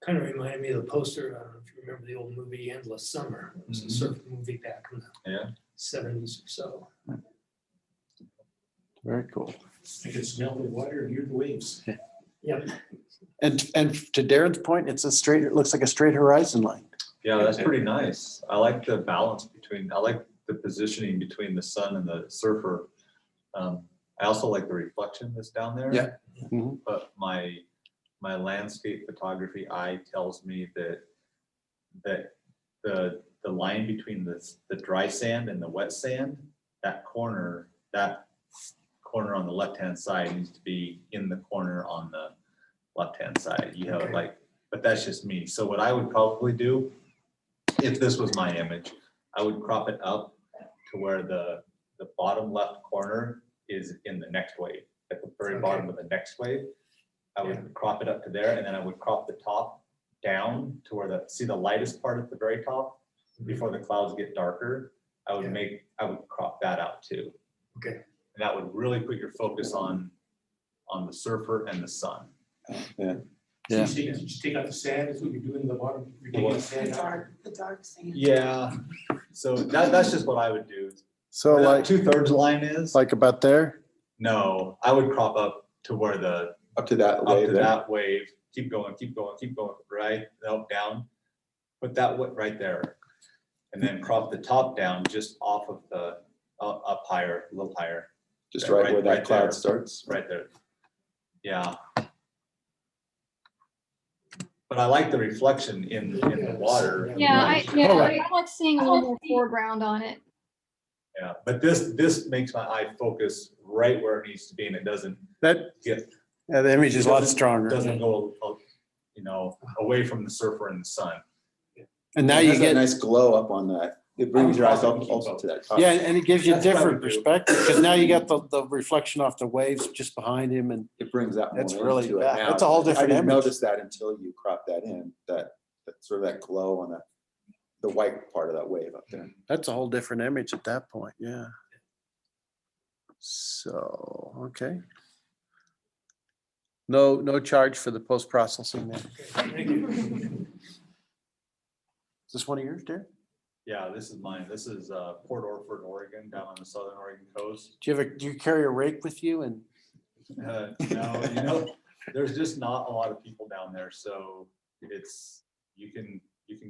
[SPEAKER 9] kind of reminded me of the poster. I don't know if you remember the old movie Endless Summer. It was a surf movie back in the 70s or so.
[SPEAKER 2] Very cool.
[SPEAKER 6] I can smell the water and hear the waves.
[SPEAKER 9] Yep.
[SPEAKER 2] And to Darren's point, it looks like a straight horizon line.
[SPEAKER 5] Yeah, that's pretty nice. I like the balance I like the positioning between the sun and the surfer. I also like the reflection that's down there.
[SPEAKER 1] Yeah.
[SPEAKER 2] Mhm.
[SPEAKER 5] But my landscape photography eye tells me that the line between the dry sand and the wet sand, that corner on the left-hand side needs to be in the corner on the left-hand side. You have but that's just me. So what I would probably do, if this was my image, I would crop it up to where the bottom left corner is in the next wave, at the very bottom of the next wave. I would crop it up to there, and then I would crop the top down to where see the lightest part at the very top before the clouds get darker. I would crop that out too.
[SPEAKER 9] Okay.
[SPEAKER 5] And that would really put your focus on the surfer and the sun.
[SPEAKER 1] Yeah.
[SPEAKER 2] Yeah.
[SPEAKER 6] So you take out the sand, is what you're doing in the bottom? You're taking the
[SPEAKER 4] The
[SPEAKER 6] sand out?
[SPEAKER 4] dark sand.
[SPEAKER 5] Yeah. So that's just what I would do.
[SPEAKER 2] So
[SPEAKER 5] Where that
[SPEAKER 2] like
[SPEAKER 5] 2/3 line is,
[SPEAKER 2] like about there?
[SPEAKER 5] no, I would crop up to where
[SPEAKER 1] Up to that
[SPEAKER 5] up
[SPEAKER 1] wave
[SPEAKER 5] to
[SPEAKER 1] there.
[SPEAKER 5] that wave, keep going, right, up, down. Put that right there. And then crop the top down just off of the, up higher, a little higher,
[SPEAKER 1] Just
[SPEAKER 5] Yeah,
[SPEAKER 1] right
[SPEAKER 5] right-
[SPEAKER 1] where that
[SPEAKER 5] right
[SPEAKER 1] cloud
[SPEAKER 5] there.
[SPEAKER 1] starts.
[SPEAKER 5] right there. Yeah. But I like the reflection in the water.
[SPEAKER 3] Yeah,
[SPEAKER 2] Oh, right.
[SPEAKER 3] I like seeing a little more foreground on it.
[SPEAKER 5] Yeah, but this makes my eye focus right where it needs to be, and it doesn't
[SPEAKER 2] That,
[SPEAKER 5] get,
[SPEAKER 2] the image is a lot
[SPEAKER 5] Doesn't-
[SPEAKER 2] stronger.
[SPEAKER 5] doesn't go, away from the surfer and the sun.
[SPEAKER 2] And now
[SPEAKER 1] It
[SPEAKER 2] you
[SPEAKER 1] has that
[SPEAKER 2] get,
[SPEAKER 1] nice glow up on that. It brings your eyes
[SPEAKER 5] crop it
[SPEAKER 1] up
[SPEAKER 5] and keep
[SPEAKER 1] also
[SPEAKER 5] up.
[SPEAKER 1] to that top.
[SPEAKER 2] yeah, and it gives you
[SPEAKER 5] That's what I
[SPEAKER 2] different
[SPEAKER 5] would do.
[SPEAKER 2] perspective, because now you got the reflection off the waves just behind him, and
[SPEAKER 1] It brings that more
[SPEAKER 2] That's really
[SPEAKER 1] into it
[SPEAKER 2] bad.
[SPEAKER 1] now.
[SPEAKER 2] That's a whole different
[SPEAKER 1] I didn't
[SPEAKER 2] image.
[SPEAKER 1] notice that until you crop that in, that sort of that glow on the white part of that wave up there.
[SPEAKER 2] that's a whole different image at that point, yeah. So, okay. No charge for the post-processing then.
[SPEAKER 9] Thank you.
[SPEAKER 2] Is this one of yours, Darren?
[SPEAKER 5] Yeah, this is mine. This is Port Orford, Oregon, down on the southern Oregon coast.
[SPEAKER 2] Do you carry a rake with you and?
[SPEAKER 5] No, there's just not a lot of people down there, so you can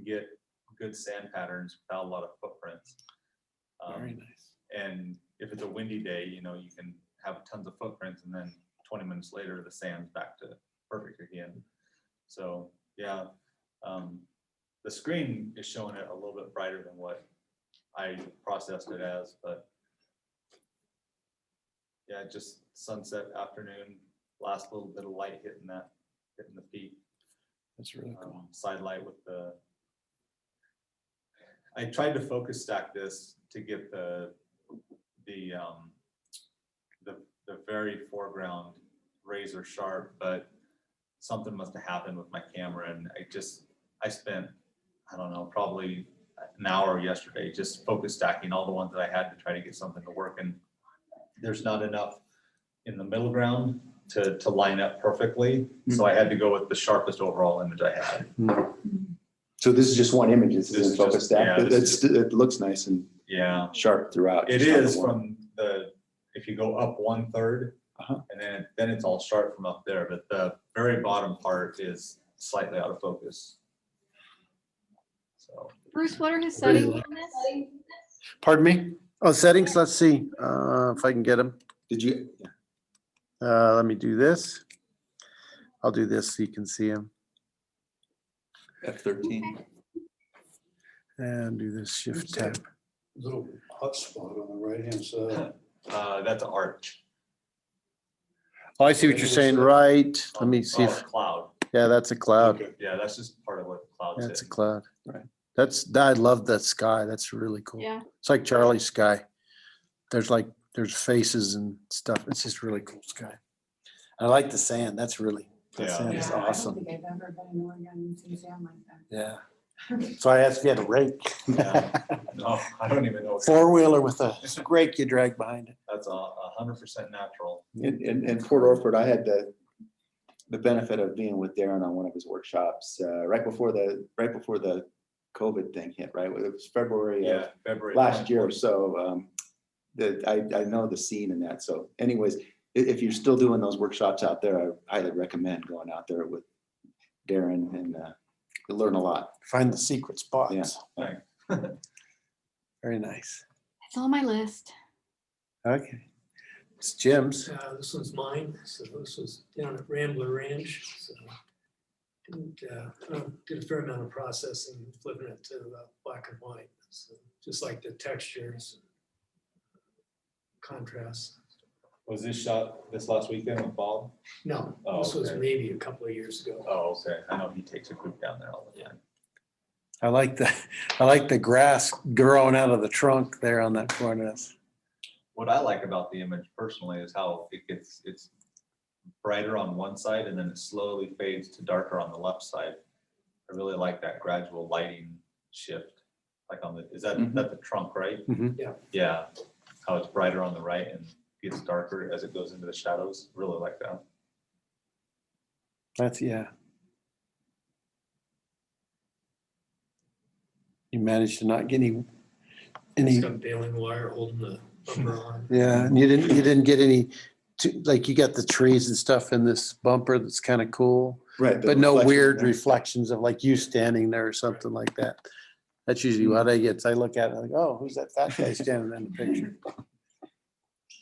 [SPEAKER 5] get good sand patterns without a lot of footprints.
[SPEAKER 2] Very nice.
[SPEAKER 5] And if it's a windy day, you can have tons of footprints, and then 20 minutes later, the sand's back to perfect again. So yeah, the screen is showing it a little bit brighter than what I processed it as, but yeah, just sunset afternoon, last little bit of light hitting the peak.
[SPEAKER 2] That's really cool.
[SPEAKER 5] Side light with I tried to focus stack this to get the very foreground razor sharp, but something must have happened with my camera, and I spent, I don't know, probably an hour yesterday just focus stacking all the ones that I had to try to get something to work, and there's not enough in the middle ground to line up perfectly, so I had to go with the sharpest overall image I had.
[SPEAKER 1] So this is just one image, this
[SPEAKER 5] This
[SPEAKER 1] isn't
[SPEAKER 5] is just-
[SPEAKER 1] focused stack,
[SPEAKER 5] yeah,
[SPEAKER 1] but
[SPEAKER 5] this
[SPEAKER 1] it looks nice and
[SPEAKER 5] Yeah,
[SPEAKER 1] sharp throughout.
[SPEAKER 5] it
[SPEAKER 1] just not the
[SPEAKER 5] is
[SPEAKER 1] one.
[SPEAKER 5] from if you go up 1/3,
[SPEAKER 1] Uh-huh.
[SPEAKER 5] and then it's all sharp from up there, but the very bottom part is slightly out of focus. So,
[SPEAKER 3] Bruce, what are his
[SPEAKER 2] Really
[SPEAKER 3] settings
[SPEAKER 2] like-
[SPEAKER 3] on this?
[SPEAKER 2] Pardon me? Oh, settings, let's see, if I can get them.
[SPEAKER 1] Did you?
[SPEAKER 2] Let me do this. I'll do this so you can see them.
[SPEAKER 1] F13.
[SPEAKER 2] And do this shift tab.
[SPEAKER 6] Little hot spot on the right-hand side.
[SPEAKER 5] that's an arch.
[SPEAKER 2] Oh, I see what you're saying, right? Let me see
[SPEAKER 5] Oh,
[SPEAKER 2] if,
[SPEAKER 5] cloud.
[SPEAKER 2] yeah, that's a cloud.
[SPEAKER 6] Okay.
[SPEAKER 5] Yeah, that's just part of what the cloud's
[SPEAKER 2] That's a
[SPEAKER 5] in.
[SPEAKER 2] cloud.
[SPEAKER 1] Right.
[SPEAKER 2] I love that sky. That's really cool.
[SPEAKER 3] Yeah,
[SPEAKER 2] It's like Charlie's sky. There's faces and stuff. It's just really cool sky. I like the sand. That
[SPEAKER 5] Yeah.
[SPEAKER 2] sand is
[SPEAKER 4] Yeah, I don't
[SPEAKER 2] awesome.
[SPEAKER 4] think I've ever been in Oregon and seen sand like that.
[SPEAKER 2] Yeah. So I asked if you had a rake.
[SPEAKER 5] Yeah. No, I don't even know.
[SPEAKER 2] Four-wheeler with a rake you drag behind it.
[SPEAKER 5] That's 100% natural.
[SPEAKER 1] In Port Orford, I had the benefit of being with Darren on one of his workshops, right before the COVID thing hit, right? It was February of
[SPEAKER 5] Yeah, February.
[SPEAKER 1] last year or
[SPEAKER 5] 2020.
[SPEAKER 1] so. I know the scene in that. So anyways, if you're still doing those workshops out there, I highly recommend going out there with Darren, and you'll learn a lot.
[SPEAKER 2] Find the secret spots.
[SPEAKER 1] Yeah.
[SPEAKER 2] Very nice.
[SPEAKER 3] it's on my list.
[SPEAKER 2] Okay. It's Jim's.
[SPEAKER 9] This one's mine, so this was down at Rambler Ranch, so. Did a fair amount of processing, flipping it to black and white, so just like the textures, contrast.
[SPEAKER 5] Was this shot this last weekend with Bob?
[SPEAKER 9] No,
[SPEAKER 5] Oh,
[SPEAKER 9] this was
[SPEAKER 5] okay.
[SPEAKER 9] maybe a couple of years ago.
[SPEAKER 5] Oh, okay. I know he takes a group down there all the time.
[SPEAKER 2] I like the grass growing out of the trunk there on that cornice.
[SPEAKER 5] What I like about the image personally is how it's brighter on one side and then it slowly fades to darker on the left side. I really like that gradual lighting shift. Like is that the trunk, right?
[SPEAKER 2] Mhm.
[SPEAKER 9] Yeah.
[SPEAKER 5] Yeah, how it's brighter on the right and gets darker as it goes into the shadows. Really like that.
[SPEAKER 2] Yeah. You managed to not get any,
[SPEAKER 9] It's got baling wire holding the bumper on.
[SPEAKER 2] yeah, and you didn't get any, like you got the trees and stuff in this bumper that's kind of cool,
[SPEAKER 1] Right. the
[SPEAKER 2] but no
[SPEAKER 1] reflection
[SPEAKER 2] weird
[SPEAKER 1] there.
[SPEAKER 2] reflections of like you standing there or something like that. That's usually what I get. I look at it like, oh, who's that fat guy standing in the picture?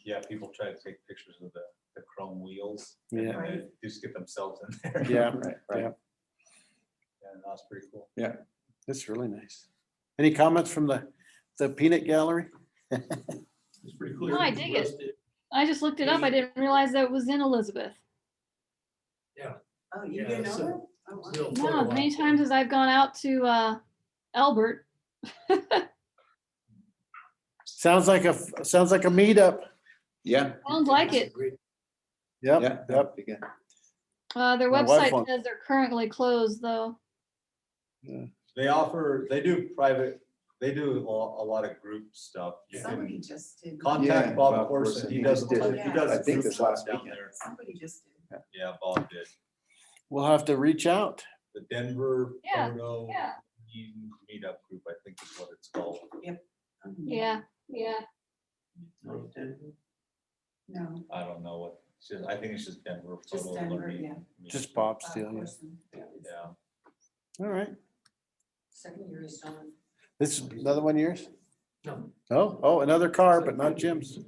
[SPEAKER 5] Yeah, people try to take pictures of the chrome wheels. And
[SPEAKER 2] Yeah.
[SPEAKER 5] then they just get themselves in there.
[SPEAKER 2] Yeah,
[SPEAKER 1] Right,
[SPEAKER 2] yeah.
[SPEAKER 1] right.
[SPEAKER 5] And that's pretty cool.
[SPEAKER 2] That's really nice. Any comments from the peanut gallery?
[SPEAKER 6] It's pretty clear.
[SPEAKER 3] No, I dig it. I just looked it up. I didn't realize that it was in Elizabeth.
[SPEAKER 4] Oh, you
[SPEAKER 9] Yeah,
[SPEAKER 4] didn't know
[SPEAKER 9] so-
[SPEAKER 4] that? Oh, wow.
[SPEAKER 9] Real
[SPEAKER 3] No,
[SPEAKER 9] photo
[SPEAKER 3] as many
[SPEAKER 9] op.
[SPEAKER 3] times as I've gone out to Albert.
[SPEAKER 2] Sounds like a meetup.
[SPEAKER 1] Yeah.
[SPEAKER 3] Sounds like it.
[SPEAKER 9] Great.
[SPEAKER 2] Yep,
[SPEAKER 1] Yeah.
[SPEAKER 2] yep.
[SPEAKER 1] Again.
[SPEAKER 3] Their
[SPEAKER 2] My wife
[SPEAKER 3] website
[SPEAKER 2] won't-
[SPEAKER 3] says they're currently closed, though.
[SPEAKER 5] They do private, they do a lot of group stuff. You
[SPEAKER 4] Somebody
[SPEAKER 5] can
[SPEAKER 4] just did.
[SPEAKER 5] contact
[SPEAKER 1] Yeah,
[SPEAKER 5] Bob
[SPEAKER 1] Bob
[SPEAKER 5] Corson.
[SPEAKER 1] Corson,
[SPEAKER 5] He
[SPEAKER 1] he
[SPEAKER 5] does,
[SPEAKER 1] just did
[SPEAKER 4] it.
[SPEAKER 5] he does.
[SPEAKER 4] I
[SPEAKER 1] think
[SPEAKER 5] group
[SPEAKER 1] this
[SPEAKER 5] stuff
[SPEAKER 1] last
[SPEAKER 5] down
[SPEAKER 1] weekend.
[SPEAKER 5] there.
[SPEAKER 4] Somebody just did.
[SPEAKER 5] Yeah, Bob did.
[SPEAKER 2] We'll have to reach out.
[SPEAKER 5] The Denver
[SPEAKER 3] Yeah,
[SPEAKER 5] Photo
[SPEAKER 3] yeah.
[SPEAKER 5] Meetup Group, I think is what it's called.
[SPEAKER 3] Yeah.
[SPEAKER 4] No,
[SPEAKER 5] I don't know what, I think it's just Denver
[SPEAKER 4] just
[SPEAKER 5] Photo.
[SPEAKER 4] Denver,
[SPEAKER 5] Learning
[SPEAKER 4] yeah.
[SPEAKER 5] Meetup.
[SPEAKER 2] Just Bob
[SPEAKER 4] Bob
[SPEAKER 2] Steele, yeah.
[SPEAKER 4] Corson.
[SPEAKER 5] Yeah.
[SPEAKER 2] All right.
[SPEAKER 4] Second year is done.
[SPEAKER 2] This is another one of yours?
[SPEAKER 9] No,
[SPEAKER 2] Oh, another car, but not Jim's.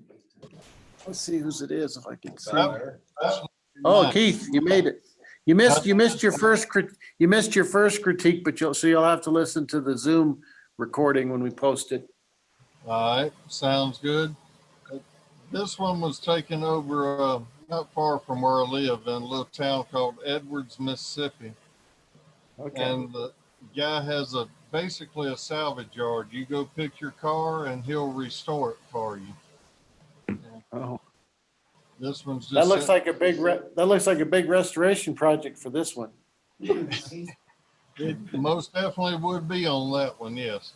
[SPEAKER 2] Let's see whose it is if I can see.
[SPEAKER 5] Back there.
[SPEAKER 2] Oh, Keith, you made it. You missed your first critique, but you'll have to listen to the Zoom recording when we post it.
[SPEAKER 10] All right, sounds good. This one was taken over not far from where I live in a little town called Edwards, Mississippi.
[SPEAKER 2] Okay.
[SPEAKER 10] And the guy has basically a salvage yard. You go pick your car and he'll restore it for you.
[SPEAKER 2] Oh,
[SPEAKER 10] This one's just.
[SPEAKER 2] that looks like a big restoration project for this one.
[SPEAKER 10] It most definitely would be on that one, yes.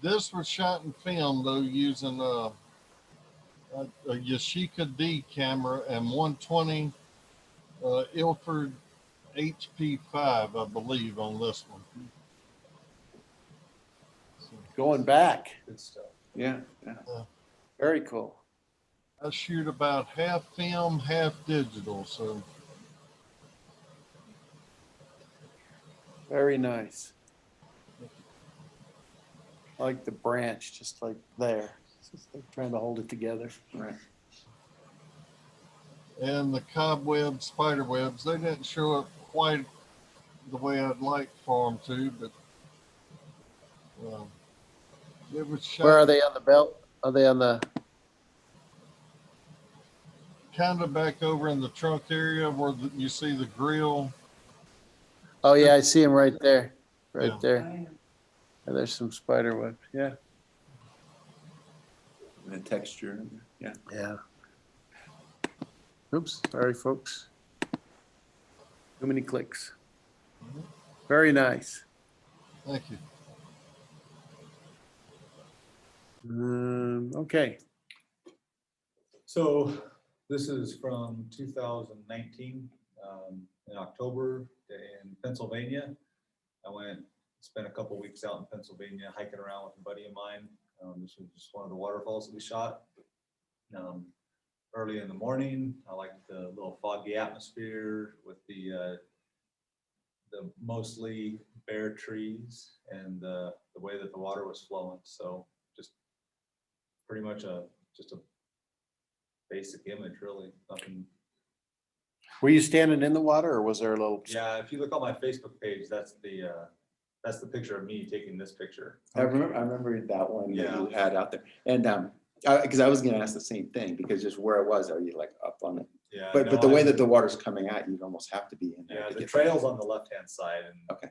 [SPEAKER 10] This was shot and filmed though using a Yashica D camera and 120 Ilford HP5, I believe, on this one.
[SPEAKER 2] Going back.
[SPEAKER 5] Good stuff.
[SPEAKER 1] Yeah.
[SPEAKER 2] Very cool.
[SPEAKER 10] I shoot about half film, half digital, so.
[SPEAKER 2] Very nice. I like the branch, just like there. It's just like trying to hold it together.
[SPEAKER 1] Right.
[SPEAKER 10] And the cobwebs, spider webs, they didn't show up quite the way I'd like for them to, but it was shot.
[SPEAKER 2] Where are they on the belt? Are they on the?
[SPEAKER 10] Kind of back over in the trunk area where you see the grill.
[SPEAKER 2] Oh yeah, I see them right there,
[SPEAKER 10] Yeah.
[SPEAKER 2] there. And there's some spider webs. Yeah.
[SPEAKER 1] The texture. Yeah.
[SPEAKER 2] Yeah. Oops, sorry, folks. Too many clicks. Very nice.
[SPEAKER 10] Thank you.
[SPEAKER 2] Okay.
[SPEAKER 5] So this is from 2019, in October in Pennsylvania. I spent a couple weeks out in Pennsylvania hiking around with a buddy of mine. This was just one of the waterfalls that we shot. Early in the morning, I liked the little foggy atmosphere with the mostly bare trees and the way that the water was flowing. So just pretty much just a basic image, really. Nothing.
[SPEAKER 2] Were you standing in the water or was there a little?
[SPEAKER 5] Yeah, if you look on my Facebook page, that's the picture of me taking this picture.
[SPEAKER 1] I remember that one that
[SPEAKER 5] Yeah.
[SPEAKER 1] you had out there. And because I was gonna ask the same thing, because just where it was, are you like up on it?
[SPEAKER 5] Yeah.
[SPEAKER 1] But
[SPEAKER 5] no,
[SPEAKER 1] the way
[SPEAKER 5] I-
[SPEAKER 1] that the water's coming at, you'd almost have to be in there.
[SPEAKER 5] Yeah,
[SPEAKER 1] to
[SPEAKER 5] the
[SPEAKER 1] get
[SPEAKER 5] trail's on the left-hand side and
[SPEAKER 1] Okay.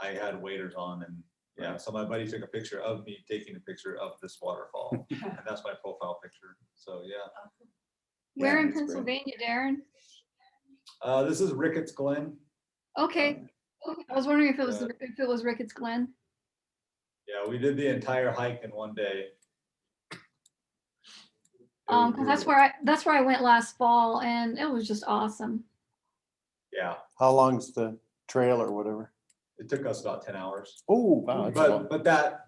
[SPEAKER 5] I had waders on and yeah, so my buddy took a picture of me taking a picture of this waterfall and that's my profile picture. So yeah.
[SPEAKER 3] Where in
[SPEAKER 1] that's great.
[SPEAKER 3] Pennsylvania, Darren?
[SPEAKER 5] This is Ricketts Glen.
[SPEAKER 3] Okay. I was wondering if it was Ricketts Glen.
[SPEAKER 5] Yeah, we did the entire hike in one day.
[SPEAKER 3] Because that's where I went last fall and it was just awesome.
[SPEAKER 5] Yeah,
[SPEAKER 2] How long's the trail or whatever?
[SPEAKER 5] it took us about 10 hours.
[SPEAKER 2] Oh, wow. That's long.
[SPEAKER 5] But that,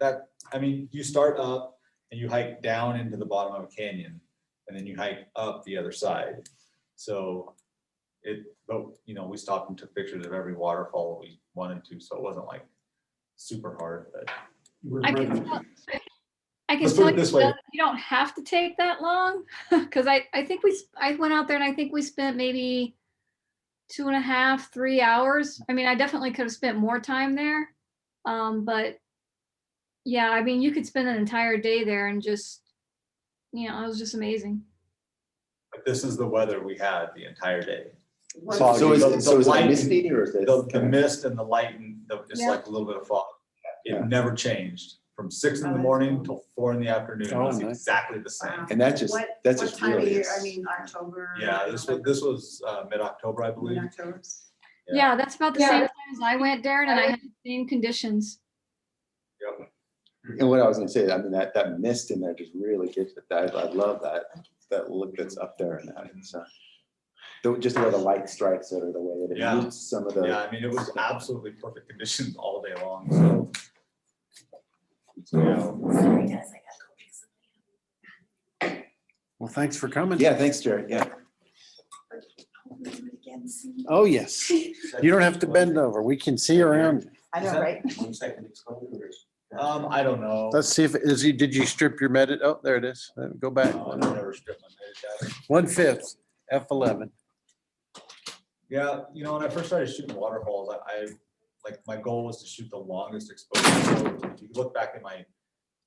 [SPEAKER 5] I mean, you start up and you hike down into the bottom of a canyon and then you hike up the other side. So we stopped and took pictures of every waterfall we wanted to, so it wasn't like super hard, but.
[SPEAKER 3] I can tell
[SPEAKER 5] Let's put it
[SPEAKER 3] you
[SPEAKER 5] this way.
[SPEAKER 3] that you don't have to take that long because I think I went out there and I think we spent maybe 2.5, 3 hours. I mean, I definitely could have spent more time there. But yeah, I mean, you could spend an entire day there and just, it was just amazing.
[SPEAKER 5] But this is the weather we had the entire day.
[SPEAKER 1] So is it
[SPEAKER 5] light-
[SPEAKER 1] misty or is it?
[SPEAKER 5] The mist and the light and just
[SPEAKER 3] Yeah.
[SPEAKER 5] like a little bit of fog.
[SPEAKER 1] Yeah.
[SPEAKER 5] It never changed from 6 in the morning till 4 in the afternoon. It
[SPEAKER 2] Oh,
[SPEAKER 5] was
[SPEAKER 2] nice.
[SPEAKER 5] exactly the same.
[SPEAKER 1] And that's just
[SPEAKER 4] What time of
[SPEAKER 1] really
[SPEAKER 4] year?
[SPEAKER 1] is.
[SPEAKER 4] I mean, October.
[SPEAKER 5] Yeah, this was mid-October, I believe.
[SPEAKER 4] October.
[SPEAKER 3] Yeah, that's about the same time as I went, Darren, and I had the same conditions.
[SPEAKER 5] Yep.
[SPEAKER 1] And what I was gonna say, I mean, that mist in there just really gives it that, I love that look that's up there and that, it's just the way the light strikes it or the way that it
[SPEAKER 5] Yeah.
[SPEAKER 1] mutes some of the.
[SPEAKER 5] Yeah, I mean, it was absolutely perfect conditions all day long, so. Yeah.
[SPEAKER 2] Well, thanks for coming.
[SPEAKER 1] Yeah, thanks, Jerry, yeah.
[SPEAKER 2] Oh, yes. You don't have to bend over. We can see around.
[SPEAKER 4] I know, right?
[SPEAKER 5] I don't know.
[SPEAKER 2] Let's see if, did you strip your medit? Oh, there it is. Go back.
[SPEAKER 5] No, I never stripped my meditator.
[SPEAKER 2] 1/5, F11.
[SPEAKER 5] Yeah, you know, when I first started shooting waterfalls, I like, my goal was to shoot the longest exposure. So if you look back at my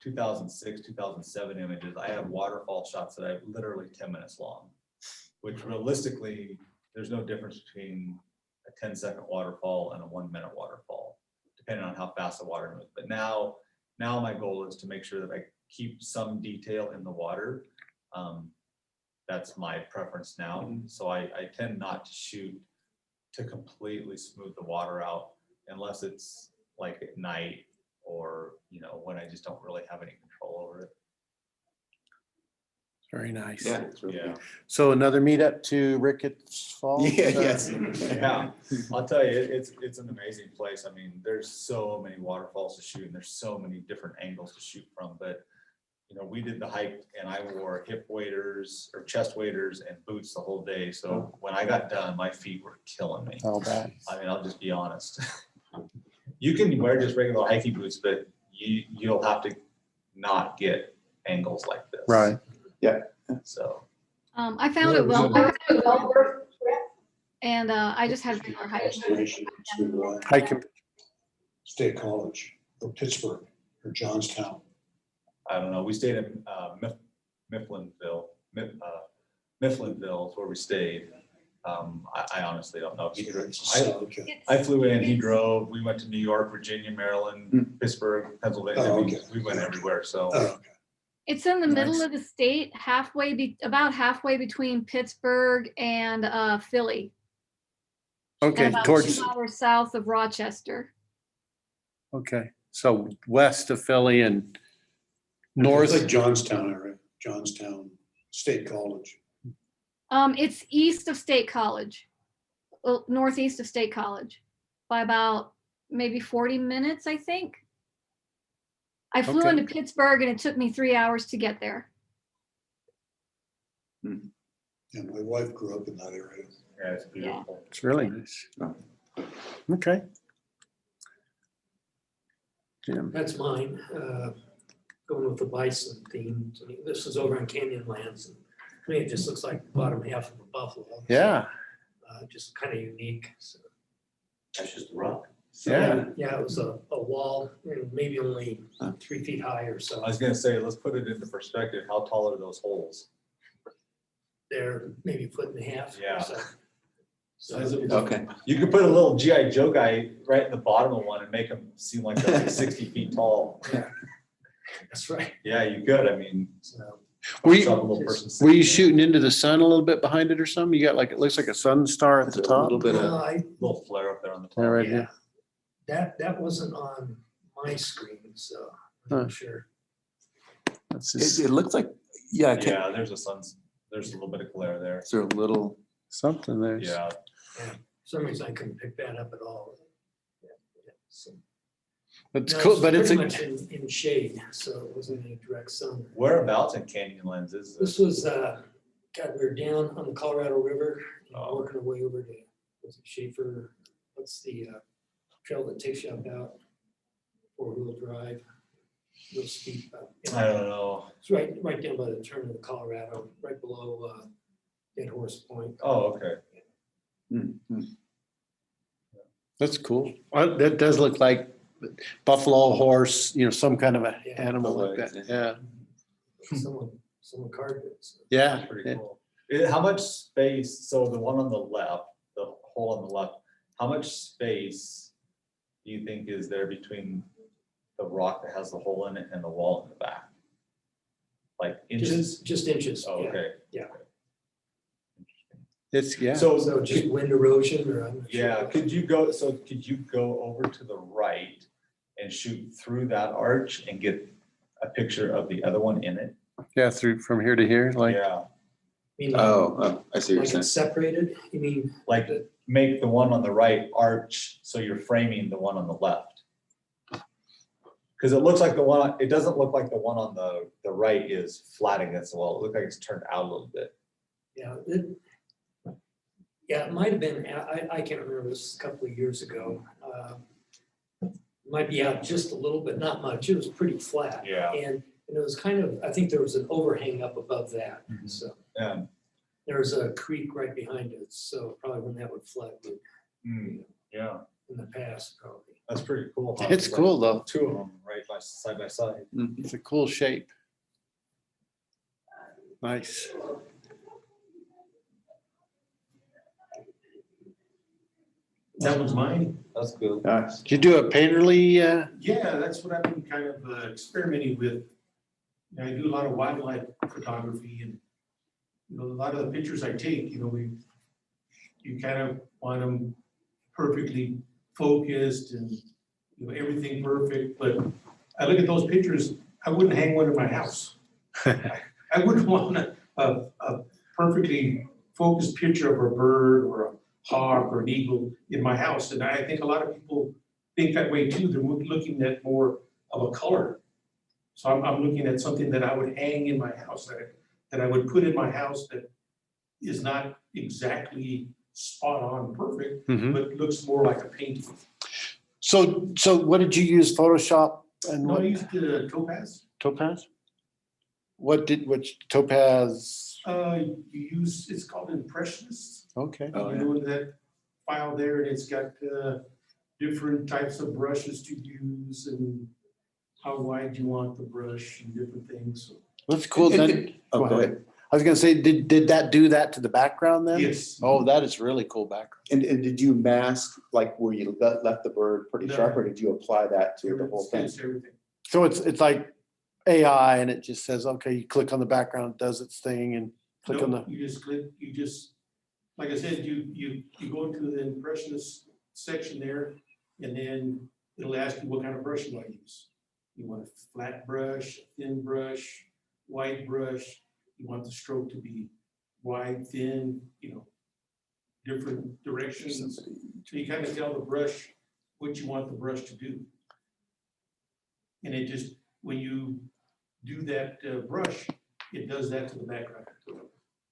[SPEAKER 5] 2006, 2007 images, I have waterfall shots that are literally 10 minutes long, which realistically, there's no difference between a 10-second waterfall and a 1-minute waterfall, depending on how fast the water moves. But now my goal is to make sure that I keep some detail in the water. That's my preference now. So I tend not to shoot to completely smooth the water out unless it's like at night or, you know, when I just don't really have any control over it.
[SPEAKER 2] Very nice.
[SPEAKER 1] Yeah. It's really
[SPEAKER 5] Yeah.
[SPEAKER 2] So another meetup to Ricketts Falls?
[SPEAKER 1] Yeah, yes.
[SPEAKER 5] Yeah, I'll tell you, it's an amazing place. I mean, there's so many waterfalls to shoot and there's so many different angles to shoot from, but you know, we did the hike and I wore hip waders or chest waders and boots the whole day. So when I got done, my feet were killing me.
[SPEAKER 2] All that.
[SPEAKER 5] I mean, I'll just be honest. You can wear just regular hiking boots, but you'll have to not get angles like this.
[SPEAKER 2] Right.
[SPEAKER 5] So.
[SPEAKER 3] I found it well worth, and I just had regular hiking.
[SPEAKER 2] Hiking.
[SPEAKER 6] State College or Pittsburgh or Johnstown.
[SPEAKER 5] I don't know. We stayed in Mifflinville. Mifflinville is where we stayed. I honestly don't know. I flew in, he drove. We went to New York, Virginia, Maryland, Pittsburgh, Pennsylvania.
[SPEAKER 6] Oh, okay.
[SPEAKER 5] We went everywhere. So
[SPEAKER 6] Oh, okay.
[SPEAKER 3] It's in the middle
[SPEAKER 2] Nice.
[SPEAKER 3] of the state, about halfway between Pittsburgh and Philly, and
[SPEAKER 2] Okay,
[SPEAKER 3] about
[SPEAKER 2] towards,
[SPEAKER 3] 2 hours south of Rochester.
[SPEAKER 2] okay, so west of Philly and
[SPEAKER 6] It's
[SPEAKER 2] north.
[SPEAKER 6] like Johnstown area, Johnstown State College.
[SPEAKER 3] It's east of State College, northeast of State College, by about maybe 40 minutes, I think. I flew
[SPEAKER 2] Okay.
[SPEAKER 3] into Pittsburgh and it took me 3 hours to get there.
[SPEAKER 6] And my wife grew up in that area.
[SPEAKER 5] yeah, it's beautiful.
[SPEAKER 2] It's really nice. Okay. Jim,
[SPEAKER 9] That's mine, going with the bison theme. To me, this is over in Canyonlands. And to me, it just looks like the bottom half of a buffalo.
[SPEAKER 2] yeah,
[SPEAKER 9] Just kind of unique. So,
[SPEAKER 1] That's just rock.
[SPEAKER 2] yeah.
[SPEAKER 9] yeah, it was a wall, maybe only 3 feet high or so.
[SPEAKER 5] I was gonna say, let's put it into perspective. How tall are those holes?
[SPEAKER 9] They're maybe a foot and a half. or
[SPEAKER 5] Yeah.
[SPEAKER 9] so.
[SPEAKER 1] Okay.
[SPEAKER 5] You could put a little GI Joe guy right in the bottom of one and make him seem like they're like 60 feet tall.
[SPEAKER 9] That's right.
[SPEAKER 5] Yeah, you could. I mean,
[SPEAKER 9] So,
[SPEAKER 2] Were
[SPEAKER 5] shove a
[SPEAKER 2] you,
[SPEAKER 5] little person
[SPEAKER 2] were you
[SPEAKER 5] 60
[SPEAKER 2] shooting into the sun a little bit behind it or something? You got like, it looks like a sun star at the
[SPEAKER 1] A
[SPEAKER 2] top.
[SPEAKER 1] little bit of,
[SPEAKER 9] I
[SPEAKER 5] little flare up there on the
[SPEAKER 2] Yeah,
[SPEAKER 5] top.
[SPEAKER 2] right
[SPEAKER 9] Yeah.
[SPEAKER 2] here.
[SPEAKER 9] That wasn't on my screen, so I'm
[SPEAKER 2] Huh.
[SPEAKER 9] not sure.
[SPEAKER 2] That's just
[SPEAKER 1] it looks like, yeah,
[SPEAKER 5] Yeah, there's a little bit of glare there.
[SPEAKER 1] is there a little,
[SPEAKER 2] something there.
[SPEAKER 5] Yeah,
[SPEAKER 9] For some reason I couldn't pick that up at all. Yeah, so-
[SPEAKER 2] It's
[SPEAKER 9] No,
[SPEAKER 2] cool, but it's
[SPEAKER 9] pretty
[SPEAKER 2] a,
[SPEAKER 9] much in shade, so it wasn't any direct sun.
[SPEAKER 5] whereabouts in Canyonlands is
[SPEAKER 9] This
[SPEAKER 5] this?
[SPEAKER 9] was, God, we were down on the Colorado River,
[SPEAKER 5] Oh.
[SPEAKER 9] working our way over to, was it Schaefer? What's the trail that takes you up out? 4-wheel drive, real steep.
[SPEAKER 5] I don't know.
[SPEAKER 9] It's right down by the turn of the Colorado, right below Dead Horse Point.
[SPEAKER 5] Oh, okay.
[SPEAKER 2] that's cool. That does look like buffalo, horse, some kind of an
[SPEAKER 9] Yeah.
[SPEAKER 2] animal like that. Yeah,
[SPEAKER 9] Someone carved it. So.
[SPEAKER 2] yeah.
[SPEAKER 5] That's pretty
[SPEAKER 2] yeah.
[SPEAKER 5] cool. How much space, so the one on the left, the hole on the left, how much space do you think is there between the rock that has the hole in it and the wall in the back? Like inches?
[SPEAKER 9] Just inches.
[SPEAKER 5] Oh,
[SPEAKER 9] yeah.
[SPEAKER 5] okay.
[SPEAKER 9] Yeah.
[SPEAKER 2] It's, yeah.
[SPEAKER 9] So just wind erosion or I'm not sure.
[SPEAKER 5] Yeah, could you go over to the right and shoot through that arch and get a picture of the other one in it?
[SPEAKER 2] Yeah, from here to here, like,
[SPEAKER 5] Yeah,
[SPEAKER 9] I mean,
[SPEAKER 1] I see what you're
[SPEAKER 9] like
[SPEAKER 1] saying.
[SPEAKER 9] it's separated, you mean?
[SPEAKER 5] like make the one on the right arch, so you're framing the one on the left. Because it looks like it doesn't look like the one on the right is flat against the wall. It looks like it's turned out a little bit.
[SPEAKER 9] Yeah, it might have been, I can't remember, this was a couple of years ago. Might be out just a little bit, not much. It was pretty flat.
[SPEAKER 5] Yeah.
[SPEAKER 9] And it was kind of, I think there was an overhang up above that,
[SPEAKER 5] Mhm.
[SPEAKER 9] so.
[SPEAKER 5] And
[SPEAKER 9] There's a creek right behind it, so probably when that would flood would,
[SPEAKER 5] Yeah,
[SPEAKER 9] in the past, probably.
[SPEAKER 5] that's pretty cool. how
[SPEAKER 2] It's
[SPEAKER 5] like
[SPEAKER 2] cool, though.
[SPEAKER 5] Two of them right side by side.
[SPEAKER 2] It's a cool shape. Nice.
[SPEAKER 11] That was mine.
[SPEAKER 5] That's good.
[SPEAKER 1] Nice.
[SPEAKER 2] Did you do a painterly?
[SPEAKER 11] Yeah, that's what I've been kind of experimenting with. I do a lot of wildlife photography and, a lot of the pictures I take, you kind of want them perfectly focused and, everything perfect, but I look at those pictures, I wouldn't hang one in my house. I wouldn't want a perfectly focused picture of a bird or a hawk or an eagle in my house. And I think a lot of people think that way too. They're looking at more of a color. So I'm looking at something that I would hang in my house, that I would put in my house that is not exactly spot on perfect,
[SPEAKER 2] Mhm.
[SPEAKER 11] but looks more like a painting.
[SPEAKER 2] So what did you use? Photoshop and
[SPEAKER 11] No, I
[SPEAKER 2] what?
[SPEAKER 11] used Topaz.
[SPEAKER 2] Topaz? Which Topaz?
[SPEAKER 11] You use, it's called Impressionist.
[SPEAKER 2] Okay.
[SPEAKER 1] Oh,
[SPEAKER 11] You
[SPEAKER 1] yeah.
[SPEAKER 11] go into that file there and it's got different types of brushes to use and how wide you want the brush and different things. So,
[SPEAKER 2] That's cool.
[SPEAKER 1] And-
[SPEAKER 2] Then,
[SPEAKER 1] Oh, go ahead.
[SPEAKER 2] I was gonna say, did that do that to the background then?
[SPEAKER 11] yes.
[SPEAKER 2] Oh, that is really cool background.
[SPEAKER 1] And did you mask like where you left the bird pretty
[SPEAKER 11] No.
[SPEAKER 1] sharp, or did you apply that to the whole thing?
[SPEAKER 11] It's everything.
[SPEAKER 2] So it's like AI and it just says, okay, you click on the background, it does its thing and click on
[SPEAKER 11] No,
[SPEAKER 2] the,
[SPEAKER 11] you just click, like I said, you go into the impressionist section there, and then it'll ask you what kind of brush you want to use. You want a flat brush, thin brush, wide brush, you want the stroke to be wide, thin, different directions. So you kind of tell the brush what you want the brush to do. And it just, when you do that brush, it does that to the background.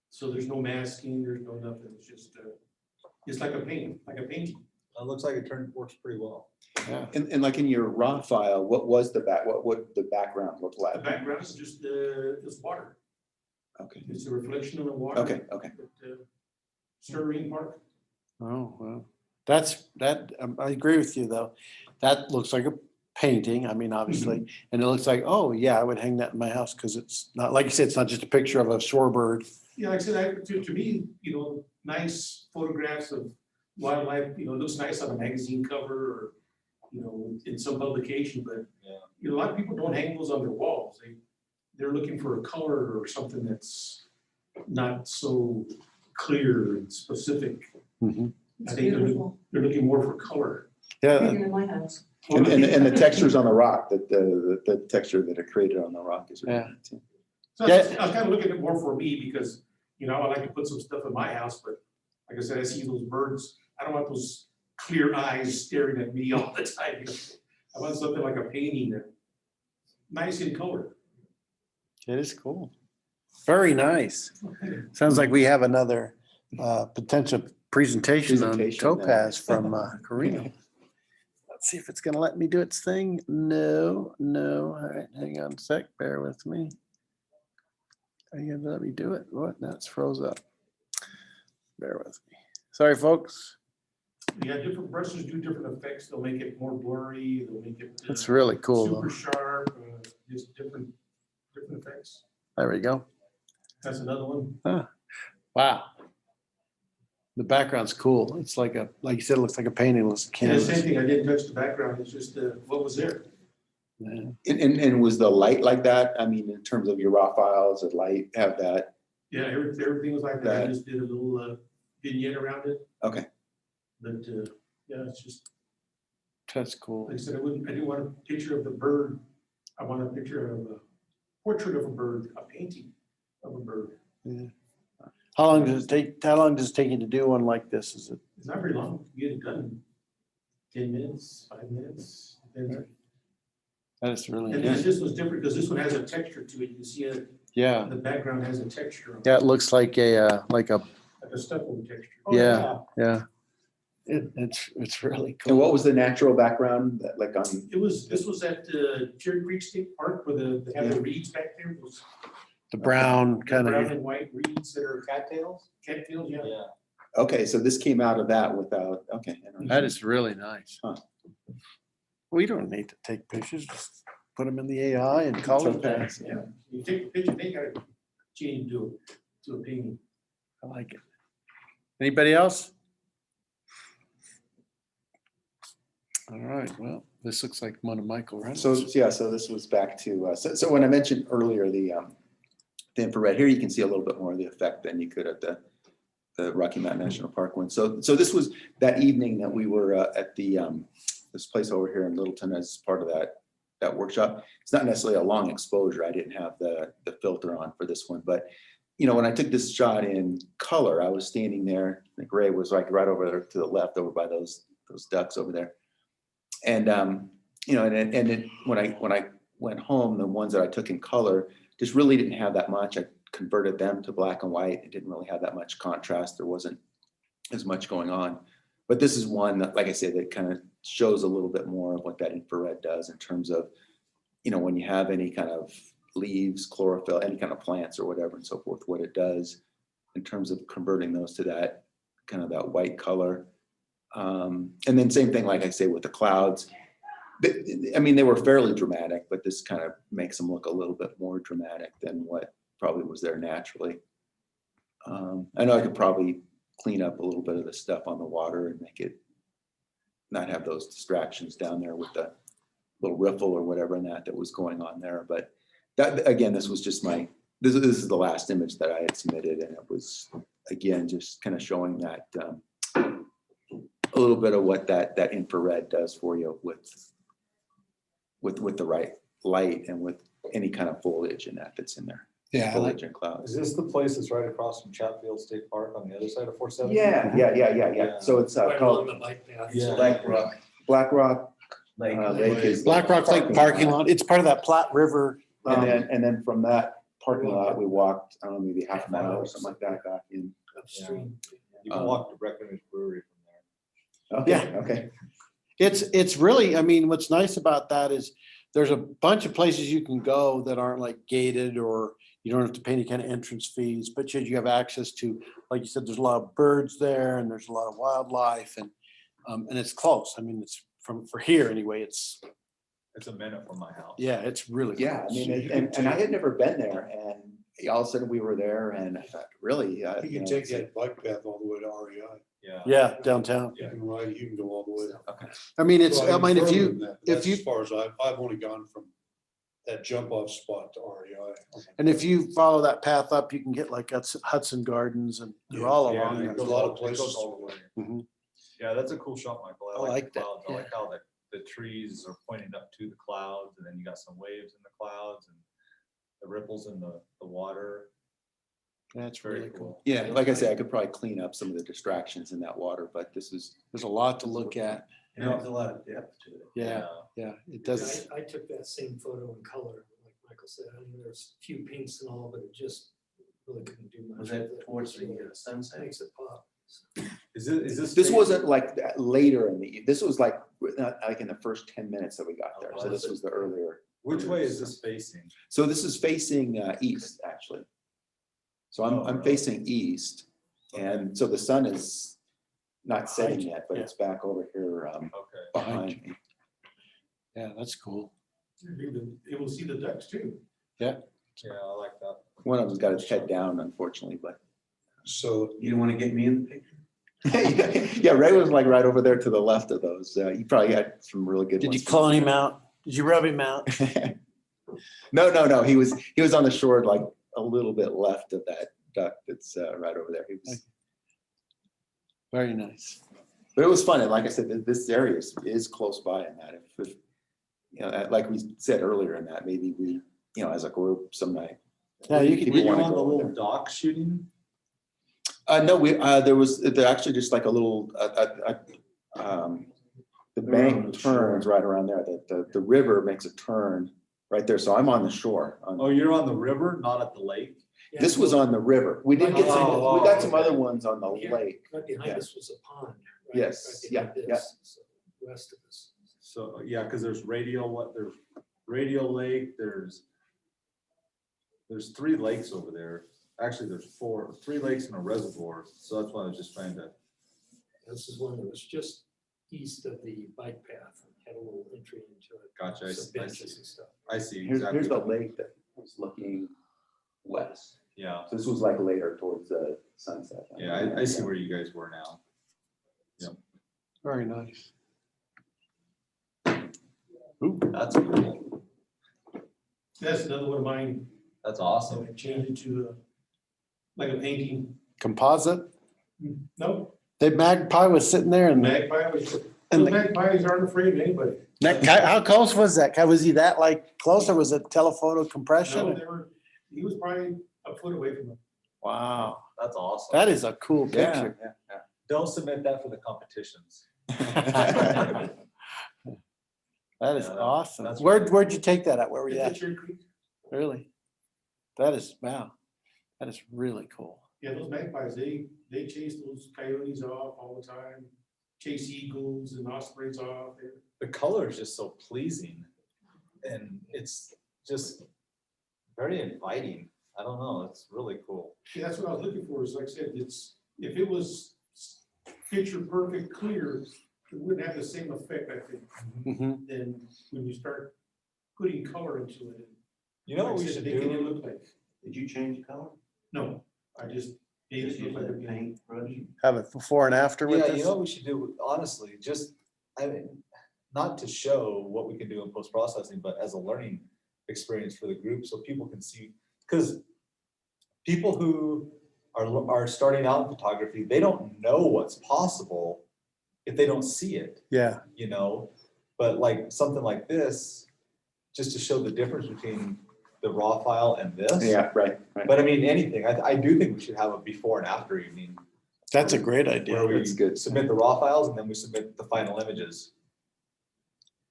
[SPEAKER 11] So there's no masking, there's no nothing, it's just, it's like a painting.
[SPEAKER 5] It looks like it works pretty well.
[SPEAKER 2] yeah.
[SPEAKER 1] And like in your raw file, what would the background look
[SPEAKER 11] The
[SPEAKER 1] like?
[SPEAKER 11] background is just, it's water.
[SPEAKER 1] Okay,
[SPEAKER 11] It's a reflection of the water.
[SPEAKER 1] okay.
[SPEAKER 11] Stirring Park.
[SPEAKER 2] Oh, well, I agree with you though. That looks like a painting. I mean, obviously, and it looks like, oh yeah, I would hang that in my house because it's not, like you said, it's not just a picture of a shorebird.
[SPEAKER 11] Yeah, like I said, to me, nice photographs of wildlife, it looks nice on a magazine cover or, in some publication, but
[SPEAKER 5] Yeah.
[SPEAKER 11] a lot of people don't hang those on their walls. They're looking for a color or something that's not so clear and specific.
[SPEAKER 2] Mhm.
[SPEAKER 11] I think they're looking more for color.
[SPEAKER 2] Yeah,
[SPEAKER 4] in my house.
[SPEAKER 1] And the textures on the rock, the texture that are created on the rock is really
[SPEAKER 2] Yeah.
[SPEAKER 1] neat too.
[SPEAKER 11] So I was kind of looking at it more for me because, I like to put some stuff in my house, but like I said, I see those birds. I don't want those clear eyes staring at me all the time. I want something like a painting that nice in color.
[SPEAKER 2] it is cool. Very nice. Sounds like we have another potential presentation on
[SPEAKER 1] Presentation, yeah.
[SPEAKER 2] Topaz from Karina. Let's see if it's gonna let me do its thing. No. All right, hang on a sec. Bear with me. Are you gonna let me do it? What? Now it's froze up. Bear with me. Sorry, folks.
[SPEAKER 11] Yeah, different brushes do different effects. They'll make it more blurry. They'll make it
[SPEAKER 2] It's really cool
[SPEAKER 11] super
[SPEAKER 2] though.
[SPEAKER 11] sharp, just different effects.
[SPEAKER 2] There we go.
[SPEAKER 11] That's another one.
[SPEAKER 2] Wow. The background's cool. It's like you said, it looks like a painting. It looks
[SPEAKER 11] And the same
[SPEAKER 2] canvas.
[SPEAKER 11] thing, I didn't touch the background. It's just what was there.
[SPEAKER 2] Yeah.
[SPEAKER 1] And was the light like that? I mean, in terms of your raw files, the light have that?
[SPEAKER 11] Yeah, everything was like that. I just did a little vignette around it.
[SPEAKER 1] Okay.
[SPEAKER 11] But yeah, it's just,
[SPEAKER 2] That's cool.
[SPEAKER 11] like I said, I didn't want a picture of the bird. I want a picture of a portrait of a bird, a painting of a bird.
[SPEAKER 2] Yeah. How long does it take you to do one like this? Is it?
[SPEAKER 11] It's not very long. You get it done in 10 minutes, 5 minutes. Depends.
[SPEAKER 2] That is really
[SPEAKER 11] And this
[SPEAKER 2] good.
[SPEAKER 11] was different because this one has a texture to it. You see it,
[SPEAKER 2] Yeah.
[SPEAKER 11] the background has a texture. on it,
[SPEAKER 2] Yeah, it looks like a
[SPEAKER 11] Like a stucco texture.
[SPEAKER 2] yeah. It's really cool.
[SPEAKER 1] And what was the natural background that like on?
[SPEAKER 11] This was at Cherry Creek State Park where they have the reeds back there.
[SPEAKER 2] the brown kind
[SPEAKER 11] Brown
[SPEAKER 2] of,
[SPEAKER 11] and white
[SPEAKER 5] Reeds that are cattails?
[SPEAKER 11] cattails, yeah.
[SPEAKER 5] Yeah.
[SPEAKER 1] Okay, so this came out of that without, okay. interesting.
[SPEAKER 2] that is really nice.
[SPEAKER 1] Huh.
[SPEAKER 2] We don't need to take pictures, just put them in the AI and call it
[SPEAKER 1] Okay,
[SPEAKER 2] back.
[SPEAKER 1] yeah.
[SPEAKER 11] You take a picture, they gotta change to a painting.
[SPEAKER 2] I like it. Anybody else? All right, well, this looks like one of Michael Reynolds.
[SPEAKER 1] So, yeah, so this was back to, so when I mentioned earlier, the infrared, here you can see a little bit more of the effect than you could at the Rocky Mountain National Park one. So this was that evening that we were at the, this place over here in Littleton as part of that workshop. It's not necessarily a long exposure. I didn't have the filter on for this one, but when I took this shot in color, I was standing there, the gray was like right over there to the left over by those ducks over there. And, and when I went home, the ones that I took in color just really didn't have that much. I converted them to black and white. It didn't really have that much contrast. There wasn't as much going on. But this is one that, like I said, that kind of shows a little bit more of what that infrared does in terms of, when you have any kind of leaves, chlorophyll, any kind of plants or whatever and so forth, what it does in terms of converting those to that kind of that white color. And then same thing, like I say, with the clouds. I mean, they were fairly dramatic, but this kind of makes them look a little bit more dramatic than what probably was there naturally. I know I could probably clean up a little bit of the stuff on the water and make it not have those distractions down there with the little riffle or whatever and that was going on there. But that, again, this was just this is the last image that I had submitted, and it was, again, just kind of showing that a little bit of what that infrared does for you with the right light and with any kind of foliage and that's in there.
[SPEAKER 6] Yeah, I like,
[SPEAKER 1] Foliage and clouds.
[SPEAKER 5] Is this the place that's right across from Chatfield State Park on the other side of 470?
[SPEAKER 1] Yeah. So it's
[SPEAKER 9] Right
[SPEAKER 1] called
[SPEAKER 9] along the bike path.
[SPEAKER 5] Yeah.
[SPEAKER 1] Black Rock Lake is
[SPEAKER 2] Black Rock Lake parking lot. It's part of that Platte River.
[SPEAKER 1] And then from that parking lot, we walked, I don't know, maybe half a mile or something like that back in.
[SPEAKER 9] Upstream.
[SPEAKER 5] You can walk to Breckenridge Brewery from there.
[SPEAKER 1] Okay,
[SPEAKER 2] Yeah.
[SPEAKER 1] okay.
[SPEAKER 2] It's really, I mean, what's nice about that is there's a bunch of places you can go that aren't like gated, or you don't have to pay any kind of entrance fees, but you have access to, like you said, there's a lot of birds there and there's a lot of wildlife, and it's close. I mean, it's for here anyway, it's
[SPEAKER 5] It's a minute from my house.
[SPEAKER 2] yeah, it's really
[SPEAKER 1] Yeah, I
[SPEAKER 2] close.
[SPEAKER 1] mean, and I had never been there, and all of a sudden we were there, and I thought, really?
[SPEAKER 6] you can take that bike path all the way to REI.
[SPEAKER 5] Yeah.
[SPEAKER 2] Yeah, downtown.
[SPEAKER 6] You can ride, you can go all the way.
[SPEAKER 2] I mean, it's,
[SPEAKER 6] Well,
[SPEAKER 2] I mean, if
[SPEAKER 6] further
[SPEAKER 2] you,
[SPEAKER 6] than that,
[SPEAKER 2] if
[SPEAKER 6] that's
[SPEAKER 2] you,
[SPEAKER 6] as far as I've only gone from that jump off spot to REI.
[SPEAKER 2] and if you follow that path up, you can get like Hudson Gardens, and they're
[SPEAKER 6] Yeah,
[SPEAKER 2] all
[SPEAKER 5] Yeah,
[SPEAKER 2] along
[SPEAKER 5] it
[SPEAKER 2] there.
[SPEAKER 6] there's
[SPEAKER 5] goes
[SPEAKER 6] a lot
[SPEAKER 5] all-
[SPEAKER 6] of
[SPEAKER 5] it goes
[SPEAKER 6] places.
[SPEAKER 5] all the way.
[SPEAKER 2] Mhm.
[SPEAKER 5] Yeah, that's a cool shot, Michael.
[SPEAKER 2] I
[SPEAKER 5] I like
[SPEAKER 2] like
[SPEAKER 5] the
[SPEAKER 2] that,
[SPEAKER 5] clouds. I
[SPEAKER 2] yeah.
[SPEAKER 5] like how the trees are pointing up to the clouds, and then you got some waves in the clouds and the ripples in the water.
[SPEAKER 2] That's
[SPEAKER 5] Very
[SPEAKER 2] really cool.
[SPEAKER 5] cool.
[SPEAKER 1] Yeah, like I said, I could probably clean up some of the distractions in that water, but this is,
[SPEAKER 2] There's a lot to look at.
[SPEAKER 1] there's a lot of depth to it.
[SPEAKER 2] Yeah, it does.
[SPEAKER 9] I took that same photo in color, like Michael said. I mean, there's a few pinks and all, but it just really couldn't do much.
[SPEAKER 1] Was
[SPEAKER 9] with
[SPEAKER 1] that
[SPEAKER 9] it.
[SPEAKER 1] towards the
[SPEAKER 9] It
[SPEAKER 1] sunset?
[SPEAKER 9] Makes it pop.
[SPEAKER 5] Is this?
[SPEAKER 1] This wasn't like that later in the, this was like in the first 10 minutes that we got there. So this was the earlier.
[SPEAKER 5] Which way is this facing?
[SPEAKER 1] So this is facing east, actually. So
[SPEAKER 5] Oh,
[SPEAKER 1] I'm
[SPEAKER 5] really?
[SPEAKER 1] facing east, and so the sun is not setting yet, but
[SPEAKER 2] Yeah.
[SPEAKER 1] it's back over here
[SPEAKER 5] Okay.
[SPEAKER 1] behind me.
[SPEAKER 2] Yeah, that's cool.
[SPEAKER 11] You're able to see the ducks too.
[SPEAKER 5] Yeah, I like that.
[SPEAKER 1] One of them's got its head down, unfortunately, but.
[SPEAKER 6] So
[SPEAKER 1] You don't want to get me in the picture? Yeah, Ray was like right over there to the left of those. You probably had some really good
[SPEAKER 2] Did
[SPEAKER 1] ones.
[SPEAKER 2] you clone him out? Did you rub him out?
[SPEAKER 1] No. He was on the shore, like a little bit left of that duck that's right over there. He was,
[SPEAKER 2] Very nice.
[SPEAKER 1] but it was fun. And like I said, this area is close by in that. If like we said earlier in that, maybe we, as a group some night.
[SPEAKER 2] Yeah, you could-
[SPEAKER 1] people
[SPEAKER 5] Were you
[SPEAKER 1] wanna
[SPEAKER 5] on the
[SPEAKER 1] go over
[SPEAKER 5] little
[SPEAKER 1] there.
[SPEAKER 5] dock shooting?
[SPEAKER 1] No, there actually just like a little, the bank turns right around there. The river makes a turn right there. So I'm on the shore.
[SPEAKER 5] Oh, you're on the river, not at the lake?
[SPEAKER 9] Yeah,
[SPEAKER 1] This was on the river. We did get we got some
[SPEAKER 5] Oh,
[SPEAKER 1] other
[SPEAKER 5] okay.
[SPEAKER 1] ones on the
[SPEAKER 9] Yeah.
[SPEAKER 1] lake.
[SPEAKER 9] Right behind
[SPEAKER 1] Yeah.
[SPEAKER 9] us was a pond. right?
[SPEAKER 1] Yes,
[SPEAKER 9] Right
[SPEAKER 1] yeah,
[SPEAKER 9] behind
[SPEAKER 1] yeah.
[SPEAKER 9] this, so West of us.
[SPEAKER 5] So, yeah, because there's Radio Lake, there's there's 3 lakes over there. Actually, there's 3 lakes and a reservoir. So that's why I was just trying to.
[SPEAKER 9] This is one that was just east of the bike path, and had a little entry into it.
[SPEAKER 5] Gotcha, I
[SPEAKER 9] Some
[SPEAKER 5] see, I
[SPEAKER 9] benches
[SPEAKER 5] see.
[SPEAKER 9] and stuff.
[SPEAKER 5] I see
[SPEAKER 1] Here's
[SPEAKER 5] exactly.
[SPEAKER 1] the lake that was looking west.
[SPEAKER 5] Yeah,
[SPEAKER 1] So this was like later towards the sunset.
[SPEAKER 5] yeah, I see where you guys were now.
[SPEAKER 2] Very nice.
[SPEAKER 5] That's cool.
[SPEAKER 11] That's another one of mine.
[SPEAKER 5] That's
[SPEAKER 11] So
[SPEAKER 5] awesome.
[SPEAKER 11] I changed it to like a painting.
[SPEAKER 2] Composite.
[SPEAKER 11] No,
[SPEAKER 2] The magpie was sitting there and
[SPEAKER 11] magpie was,
[SPEAKER 2] And
[SPEAKER 11] those
[SPEAKER 2] the-
[SPEAKER 11] magpies aren't afraid of anybody.
[SPEAKER 2] that guy, how close was that guy? Was he that like close or was it telephoto compression?
[SPEAKER 11] No, he was probably a foot away from them.
[SPEAKER 2] Wow,
[SPEAKER 5] That's awesome.
[SPEAKER 2] that is a cool
[SPEAKER 1] Yeah,
[SPEAKER 2] picture.
[SPEAKER 1] yeah,
[SPEAKER 5] Don't submit that for the competitions.
[SPEAKER 2] That is
[SPEAKER 5] Yeah,
[SPEAKER 2] awesome.
[SPEAKER 5] that's
[SPEAKER 2] Where'd you take that at? Where were you
[SPEAKER 11] It's a
[SPEAKER 2] at?
[SPEAKER 11] Cherry Creek.
[SPEAKER 2] Really? That is, wow, that is really cool.
[SPEAKER 11] Yeah, those magpies, they chase those coyotes off all the time, chase eagles and ospreys off.
[SPEAKER 5] The color is just so pleasing. And it's just very inviting. I don't know, it's really cool.
[SPEAKER 11] Yeah, that's what I was looking for, is like I said, if it was picture perfect clear, it wouldn't have the same effect, I think,
[SPEAKER 2] Mhm.
[SPEAKER 11] than when you start putting color into it.
[SPEAKER 5] You know what
[SPEAKER 11] Like I
[SPEAKER 5] we
[SPEAKER 11] said,
[SPEAKER 5] should
[SPEAKER 11] making it
[SPEAKER 5] do?
[SPEAKER 11] look like,
[SPEAKER 1] Did you change the color?
[SPEAKER 11] no, I just made it look like a paint.
[SPEAKER 2] Have it before and after with
[SPEAKER 5] Yeah, you
[SPEAKER 2] this?
[SPEAKER 5] know what we should do, honestly, just, I mean, not to show what we can do in post-processing, but as a learning experience for the group, so people can see, because people who are starting out in photography, they don't know what's possible if they don't see it,
[SPEAKER 2] Yeah,
[SPEAKER 5] you know? But like, something like this, just to show the difference between the raw file and this.
[SPEAKER 1] Yeah, right.
[SPEAKER 5] But I mean, anything, I do think we should have a before and after evening
[SPEAKER 2] that's a great idea.
[SPEAKER 5] where we
[SPEAKER 1] That's good.
[SPEAKER 5] submit the raw files and then we submit the final images.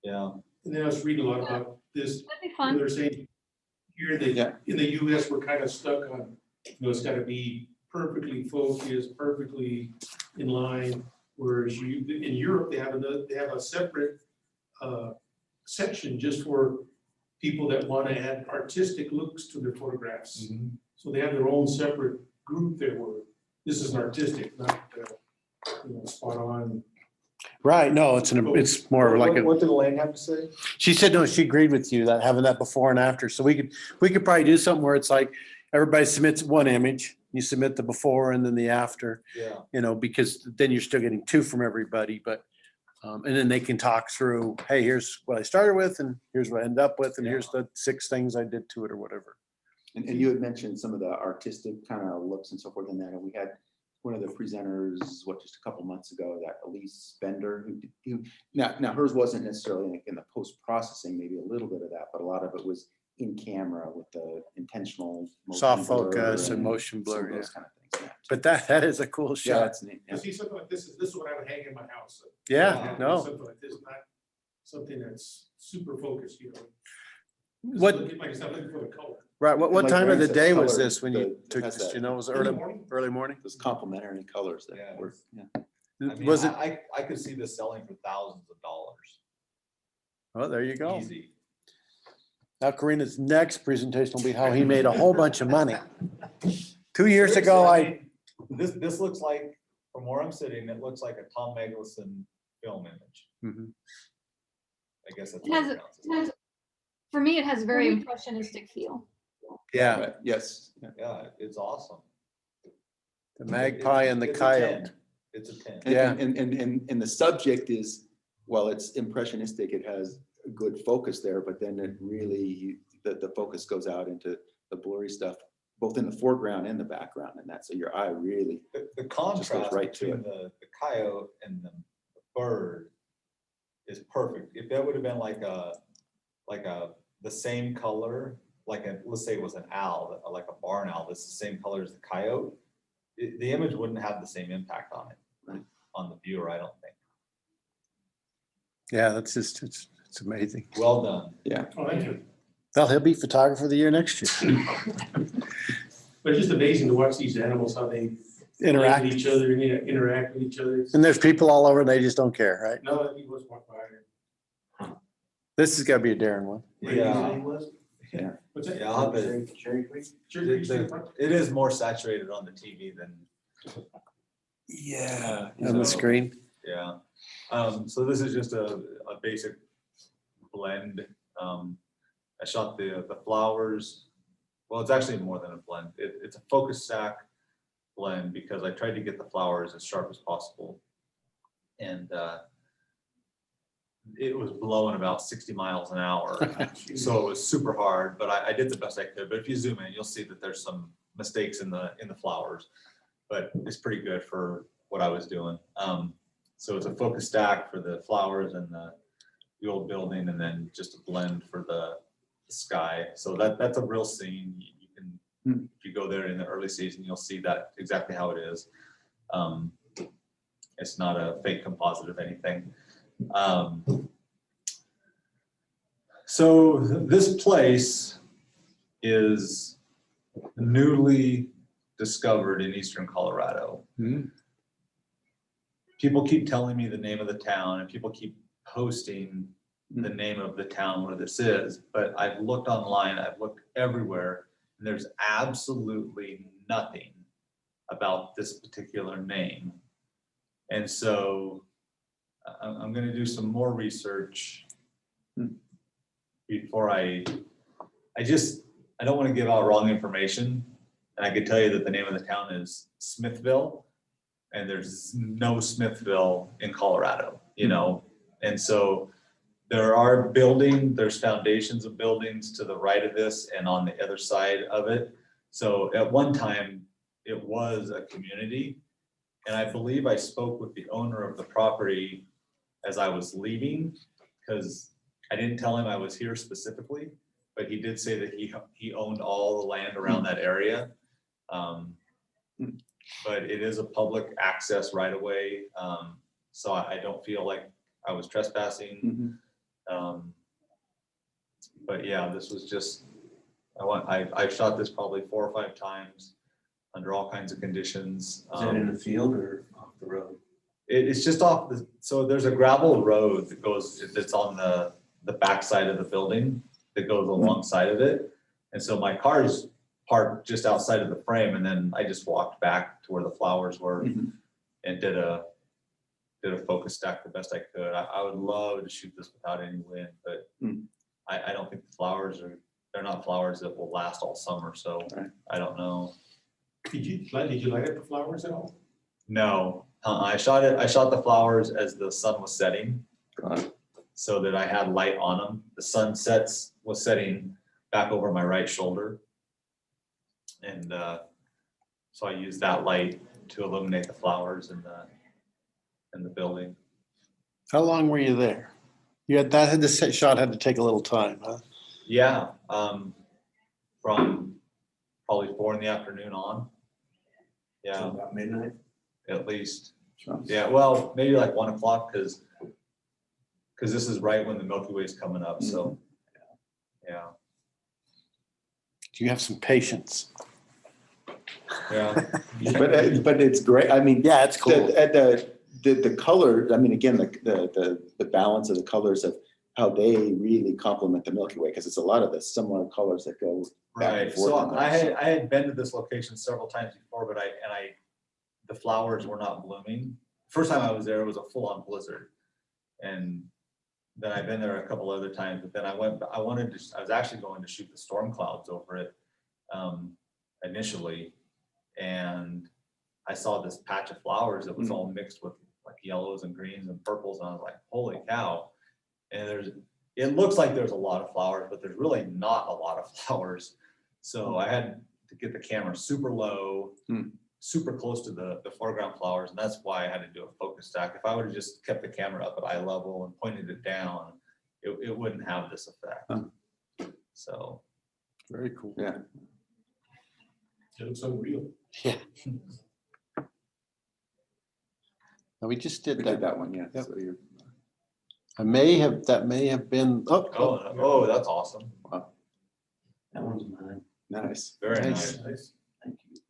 [SPEAKER 5] Yeah,
[SPEAKER 11] And then I was reading a lot about this,
[SPEAKER 3] That'd be
[SPEAKER 11] where
[SPEAKER 3] fun.
[SPEAKER 11] they're saying, here
[SPEAKER 1] Yeah.
[SPEAKER 11] in the US, we're kind of stuck on, it's gotta be perfectly focused, perfectly in line. Whereas in Europe, they have a separate section just for people that want to add artistic looks to their photographs. So they have their own separate group there where this is an artistic, not, spot on.
[SPEAKER 2] Right, no, it's more like,
[SPEAKER 5] What did Elaine have to say?
[SPEAKER 2] she said, no, she agreed with you that having that before and after. So we could probably do something where it's like, everybody submits one image, you submit the before and then the after,
[SPEAKER 5] Yeah,
[SPEAKER 2] because then you're still getting 2 from everybody, but, and then they can talk through, hey, here's what I started with and here's what I ended up with, and here's the 6 things I did to it or whatever.
[SPEAKER 1] And you had mentioned some of the artistic kind of looks and so forth in that, and we had one of the presenters, just a couple months ago, that Elise Bender, who now hers wasn't necessarily in the post-processing, maybe a little bit of that, but a lot of it was in camera with the intentional motion
[SPEAKER 2] Soft
[SPEAKER 1] blur
[SPEAKER 2] focus and motion
[SPEAKER 1] some of
[SPEAKER 2] blur, yeah.
[SPEAKER 1] those kind of things. Yeah.
[SPEAKER 2] But that is a cool
[SPEAKER 1] Yeah,
[SPEAKER 2] shot.
[SPEAKER 1] that's neat.
[SPEAKER 11] You see something like this is what I would hang in my house.
[SPEAKER 2] Yeah, no.
[SPEAKER 11] Something like this, not something that's super focused,
[SPEAKER 2] What,
[SPEAKER 11] Like I said, looking for the color.
[SPEAKER 2] right, what
[SPEAKER 1] Like
[SPEAKER 2] time of the
[SPEAKER 1] Greg said,
[SPEAKER 2] day was
[SPEAKER 1] color,
[SPEAKER 2] this when you took
[SPEAKER 1] has
[SPEAKER 2] this?
[SPEAKER 1] that-
[SPEAKER 2] You know, was it
[SPEAKER 11] Early
[SPEAKER 2] early,
[SPEAKER 11] morning.
[SPEAKER 2] early morning?
[SPEAKER 1] Those complementary colors that
[SPEAKER 5] Yeah.
[SPEAKER 1] were, yeah.
[SPEAKER 5] I mean,
[SPEAKER 2] Was it?
[SPEAKER 5] I could see this selling for thousands of dollars.
[SPEAKER 2] Oh, there you go.
[SPEAKER 5] Easy.
[SPEAKER 2] Now Karina's next presentation will be how he made a whole bunch of money. 2 years ago,
[SPEAKER 5] Seriously, mean, this looks like, from where I'm sitting, it looks like a Tom Meggelson film image.
[SPEAKER 2] Mhm.
[SPEAKER 5] I guess that's.
[SPEAKER 3] It
[SPEAKER 5] what
[SPEAKER 3] has,
[SPEAKER 5] it counts as.
[SPEAKER 3] it has, for me, it has a very impressionistic feel.
[SPEAKER 2] Yeah,
[SPEAKER 1] Right, yes. Yeah.
[SPEAKER 5] Yeah, it's awesome.
[SPEAKER 2] the magpie and the
[SPEAKER 5] It's a
[SPEAKER 2] coyote.
[SPEAKER 5] 10. It's a 10.
[SPEAKER 2] Yeah.
[SPEAKER 1] And the subject is, well, it's impressionistic, it has a good focus there, but then it really, the focus goes out into the blurry stuff, both in the foreground and the background, and that's, so your eye really,
[SPEAKER 5] The contrast
[SPEAKER 1] right to
[SPEAKER 5] between the coyote and the bird is perfect. If that would have been like the same color, let's say it was an owl, like a barn owl, that's the same color as the coyote, the image wouldn't have the same impact on it,
[SPEAKER 1] Right.
[SPEAKER 5] on the viewer, I don't think.
[SPEAKER 2] Yeah, that's just, it's amazing.
[SPEAKER 5] Well done.
[SPEAKER 11] Oh, thank you.
[SPEAKER 2] Well, he'll be photographer of the year next year.
[SPEAKER 11] But it's just amazing to watch these animals, how they play
[SPEAKER 2] Interact.
[SPEAKER 11] with each other and interact with each other.
[SPEAKER 2] And there's people all over, they just don't care, right?
[SPEAKER 11] No, he was walking by.
[SPEAKER 2] This has got to be a Darren one.
[SPEAKER 11] What did you say
[SPEAKER 5] Yeah.
[SPEAKER 11] he was? What's that?
[SPEAKER 5] Yeah, I'll have to-
[SPEAKER 11] Cherry Creek State Park?
[SPEAKER 5] It is more saturated on the TV than,
[SPEAKER 2] Yeah.
[SPEAKER 5] So-
[SPEAKER 2] On the screen.
[SPEAKER 5] yeah. So this is just a basic blend. I shot the flowers. Well, it's actually more than a blend. It's a focus stack blend because I tried to get the flowers as sharp as possible. And it was blowing about 60 miles an hour. So it was super hard, but I did the best I could. But if you zoom in, you'll see that there's some mistakes in the flowers, but it's pretty good for what I was doing. So it's a focus stack for the flowers and the old building, and then just a blend for the sky. So that's a real scene. You can, if you go there in the early season, you'll see that exactly how it is. It's not a fake composite of anything. So this place is newly discovered in eastern Colorado. People keep telling me the name of the town, and people keep posting the name of the town where this is, but I've looked online, I've looked everywhere, and there's absolutely nothing about this particular name. And so I'm going to do some more research before I don't want to give out wrong information. And I can tell you that the name of the town is Smithville, and there's no Smithville in Colorado, you know? And so there's foundations of buildings to the right of this and on the other side of it. So at one time it was a community, and I believe I spoke with the owner of the property as I was leaving, because I didn't tell him I was here specifically, but he did say that he owned all the land around that area. But it is a public access right away. So I don't feel like I was trespassing. But yeah, this was just, I've shot this probably 4 or 5 times under all kinds of conditions.
[SPEAKER 12] Is that in the field or off the road?
[SPEAKER 5] It's just off so there's a gravel road that's on the back side of the building that goes alongside of it. And so my car's parked just outside of the frame, and then I just walked back to where the flowers were and did a focus stack the best I could. I would love to shoot this without any wind, but I don't think the flowers they're not flowers that will last all summer. So I don't know.
[SPEAKER 11] Did you light up the flowers at all?
[SPEAKER 5] No, I shot the flowers as the sun was setting, so that I had light on them. The sun was setting back over my right shoulder, and so I used that light to illuminate the flowers in the building.
[SPEAKER 2] How long were you there? This shot had to take a little time, huh?
[SPEAKER 5] Yeah, from probably 4 PM on. Yeah,
[SPEAKER 12] Till about midnight?
[SPEAKER 5] at least. Yeah, well, maybe like 1 o'clock, because this is right when the Milky Way is coming up. So, yeah.
[SPEAKER 2] Do you have some patience?
[SPEAKER 5] Yeah.
[SPEAKER 1] But it's great. I mean,
[SPEAKER 2] Yeah, it's cool.
[SPEAKER 1] The color, I mean, again, the balance of the colors of how they really complement the Milky Way, because it's a lot of the similar colors that go back and
[SPEAKER 5] Right.
[SPEAKER 1] forth.
[SPEAKER 5] So
[SPEAKER 1] on those.
[SPEAKER 5] I had been to this location several times before, but the flowers were not blooming. First time I was there, it was a full-on blizzard, and then I've been there a couple other times. But then I was actually going to shoot the storm clouds over it initially, and I saw this patch of flowers that was all mixed with like yellows and greens and purples, and I was like, holy cow. And it looks like there's a lot of flowers, but there's really not a lot of flowers. So I had to get the camera super low, super close to the foreground flowers, and that's why I had to do a focus stack. If I would have just kept the camera up at eye level and pointed it down, it wouldn't have this effect. So
[SPEAKER 2] Very cool.
[SPEAKER 1] Yeah.
[SPEAKER 11] It looks unreal.
[SPEAKER 2] Yeah. Now, we just did
[SPEAKER 1] We did
[SPEAKER 2] that.
[SPEAKER 1] that one, yeah.
[SPEAKER 2] Yep.
[SPEAKER 1] So you're,
[SPEAKER 2] That may have been,
[SPEAKER 5] oh, that's awesome.
[SPEAKER 12] That one's mine.
[SPEAKER 1] nice.
[SPEAKER 5] Very
[SPEAKER 2] Nice.
[SPEAKER 5] nice.
[SPEAKER 12] Thank you.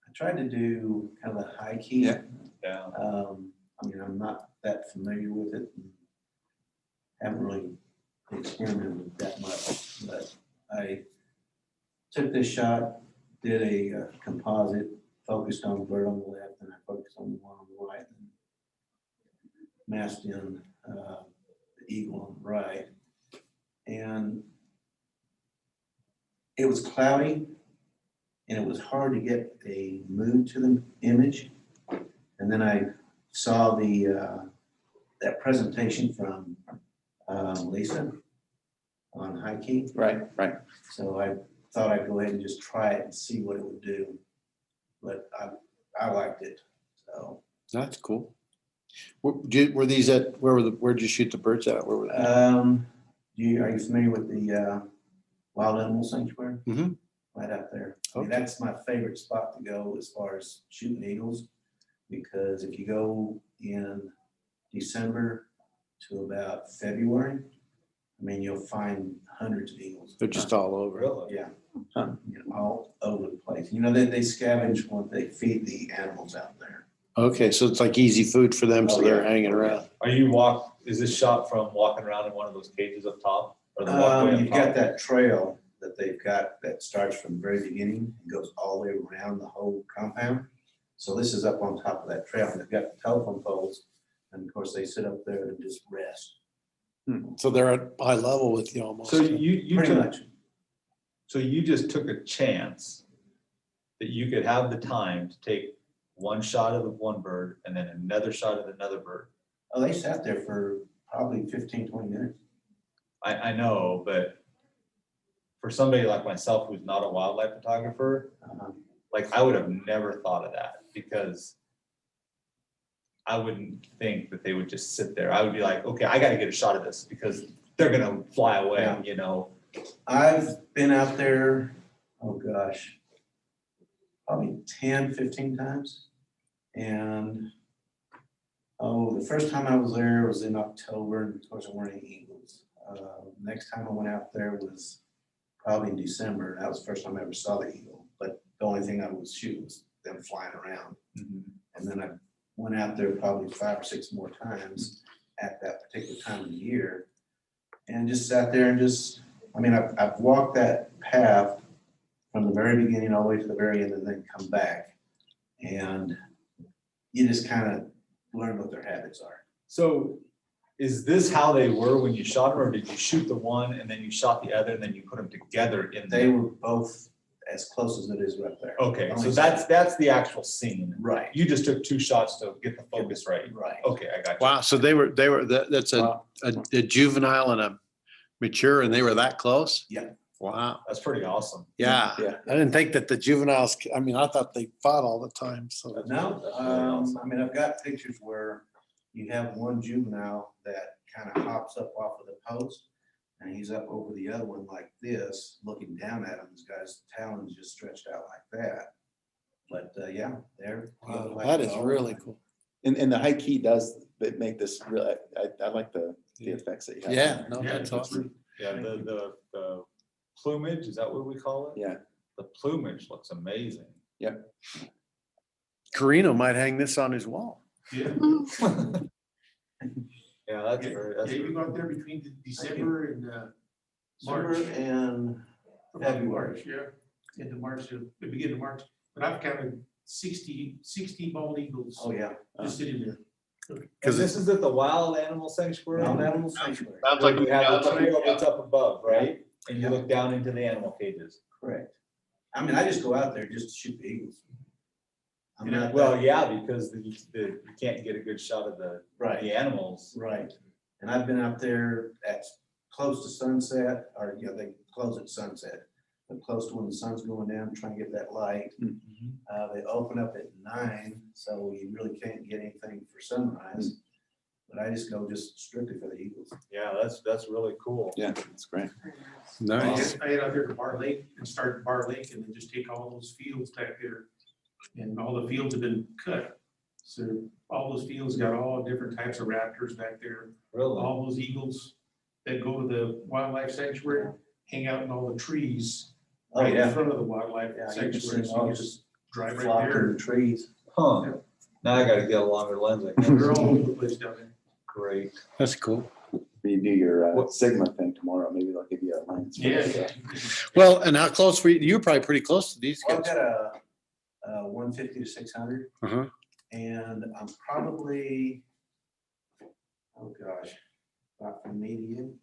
[SPEAKER 12] I tried to do kind of a high key.
[SPEAKER 1] Yeah.
[SPEAKER 5] Yeah.
[SPEAKER 12] I mean, I'm not that familiar with it. And haven't really experimented with that much, but I took this shot, did a composite, focused on the bird on the left, and I focused on the one on the right, and masked in the eagle on the right. And it was cloudy, and it was hard to get a move to the image. And then I saw the that presentation from Lisa on high key.
[SPEAKER 1] Right, right.
[SPEAKER 12] So I thought I'd go ahead and just try it and see what it would do. But I liked it, so.
[SPEAKER 2] That's cool. Were these at, where'd you shoot the birds at? Where were they?
[SPEAKER 12] Are you familiar with the Wild Animal Sanctuary?
[SPEAKER 2] Mhm.
[SPEAKER 12] Right out there. I mean,
[SPEAKER 2] Okay.
[SPEAKER 12] that's my favorite spot to go as far as shooting eagles. Because if you go in December to about February, I mean, you'll find hundreds of eagles.
[SPEAKER 2] They're just all over.
[SPEAKER 5] Really?
[SPEAKER 12] Yeah, you know, all over the place. You know, they scavenge when they feed the animals out there.
[SPEAKER 2] Okay, so it's like easy food for them, so
[SPEAKER 12] Oh,
[SPEAKER 2] they're
[SPEAKER 12] yeah.
[SPEAKER 2] hanging around.
[SPEAKER 5] Is this shot from walking around in one of those cages up top? Or the walkway up
[SPEAKER 12] You've got
[SPEAKER 5] top?
[SPEAKER 12] that trail that they've got that starts from the very beginning and goes all the way around the whole compound. So this is up on top of that trail, and they've got telephone poles, and of course they sit up there and just rest.
[SPEAKER 2] So they're at eye level with you almost.
[SPEAKER 5] So you
[SPEAKER 12] Pretty
[SPEAKER 5] took,
[SPEAKER 12] much.
[SPEAKER 5] so you just took a chance that you could have the time to take one shot of the one bird and then another shot of another bird.
[SPEAKER 12] Oh, they sat there for probably 15, 20 minutes.
[SPEAKER 5] I know, but for somebody like myself who's not a wildlife photographer, like I would have never thought of that because I wouldn't think that they would just sit there. I would be like, okay, I gotta get a shot of this because they're gonna fly away,
[SPEAKER 12] Yeah.
[SPEAKER 5] you know?
[SPEAKER 12] I've been out there, oh gosh, probably 10, 15 times. And, the first time I was there was in October, and of course there weren't any eagles. Next time I went out there was probably in December, and that was the first time I ever saw the eagle. But the only thing I was shooting was them flying around. And then I went out there probably 5 or 6 more times at that particular time of the year. And just sat there and just, I mean, I've walked that path from the very beginning all the way to the very end and then come back. And you just kind of learn what their habits are.
[SPEAKER 5] So is this how they were when you shot them, or did you shoot the one and then you shot the other and then you put them together in
[SPEAKER 12] They
[SPEAKER 5] there?
[SPEAKER 12] were both as close as it is right there.
[SPEAKER 5] Okay, so that's the actual scene.
[SPEAKER 12] Right,
[SPEAKER 5] You just took 2 shots to get the focus right.
[SPEAKER 12] right.
[SPEAKER 5] Okay, I got you.
[SPEAKER 2] Wow, so that's a juvenile and a mature, and they were that close?
[SPEAKER 12] Yeah.
[SPEAKER 2] Wow,
[SPEAKER 5] That's pretty awesome.
[SPEAKER 2] yeah.
[SPEAKER 1] Yeah.
[SPEAKER 2] I didn't think that the juveniles, I mean, I thought they fought all the time, so.
[SPEAKER 12] No, I mean, I've got pictures where you have one juvenile that kind of hops up off of the post and he's up over the other one like this, looking down at him. This guy's talons just stretched out like that. But yeah, they're.
[SPEAKER 2] Wow, that is really cool.
[SPEAKER 1] And the high key does make this really, I like the effects that you have.
[SPEAKER 2] Yeah, no,
[SPEAKER 11] Yeah,
[SPEAKER 2] that's
[SPEAKER 11] it looks
[SPEAKER 2] awesome.
[SPEAKER 5] Yeah, the plumage, is that what we call it?
[SPEAKER 1] Yeah.
[SPEAKER 5] The plumage looks amazing.
[SPEAKER 2] Carino might hang this on his wall.
[SPEAKER 11] Yeah.
[SPEAKER 5] Yeah, that's
[SPEAKER 11] Yeah,
[SPEAKER 5] very,
[SPEAKER 11] yeah,
[SPEAKER 5] that's
[SPEAKER 11] you go out there between December and
[SPEAKER 12] March
[SPEAKER 11] March.
[SPEAKER 12] and
[SPEAKER 11] About March, yeah, into March, the beginning of March, but I've counted 60 bald eagles
[SPEAKER 12] oh yeah.
[SPEAKER 11] just sitting there.
[SPEAKER 5] because this is at the Wild Animal Sanctuary.
[SPEAKER 12] Wild Animal Sanctuary.
[SPEAKER 2] Sounds
[SPEAKER 5] Where you have the trail that's up above, right? And you look down into the animal cages.
[SPEAKER 12] Correct. I mean, I just go out there just to shoot the eagles. I'm not.
[SPEAKER 5] Well, yeah, because you can't get a good shot of
[SPEAKER 12] Right.
[SPEAKER 5] the animals.
[SPEAKER 12] Right, and I've been out there at close to sunset, or, you know, they close at sunset, but close to when the sun's going down, trying to get that light. They open up at 9, so you really can't get anything for sunrise. But I just go just strictly for the eagles.
[SPEAKER 5] Yeah, that's really cool.
[SPEAKER 1] Yeah, that's great.
[SPEAKER 2] Nice.
[SPEAKER 11] I head out there to Bar Lake and start at Bar Lake and then just take all those fields back there. And all the fields have been cut. So all those fields got all different types of raptors back there.
[SPEAKER 5] Really?
[SPEAKER 11] All those eagles that go to the wildlife sanctuary, hang out in all the trees
[SPEAKER 12] Oh,
[SPEAKER 11] right in
[SPEAKER 12] yeah.
[SPEAKER 11] front of the wildlife
[SPEAKER 12] Yeah, you can
[SPEAKER 11] sanctuary.
[SPEAKER 12] see
[SPEAKER 11] So you
[SPEAKER 12] all
[SPEAKER 11] can
[SPEAKER 12] just
[SPEAKER 11] just drive right
[SPEAKER 12] Flock in
[SPEAKER 11] there.
[SPEAKER 12] the trees.
[SPEAKER 5] Huh. Now I gotta get a longer lens, I guess.
[SPEAKER 11] They're all over the place down there.
[SPEAKER 5] Great.
[SPEAKER 2] That's cool.
[SPEAKER 1] when you do your
[SPEAKER 5] What-
[SPEAKER 1] Sigma thing tomorrow, maybe they'll give you a lens. for it.
[SPEAKER 11] Yeah.
[SPEAKER 2] Well, and how close were you? You're probably pretty close to these
[SPEAKER 12] Well, I've
[SPEAKER 2] guys.
[SPEAKER 12] got a 150 to 600,
[SPEAKER 2] Uh-huh.
[SPEAKER 12] and I'm probably, oh gosh, about from me to you.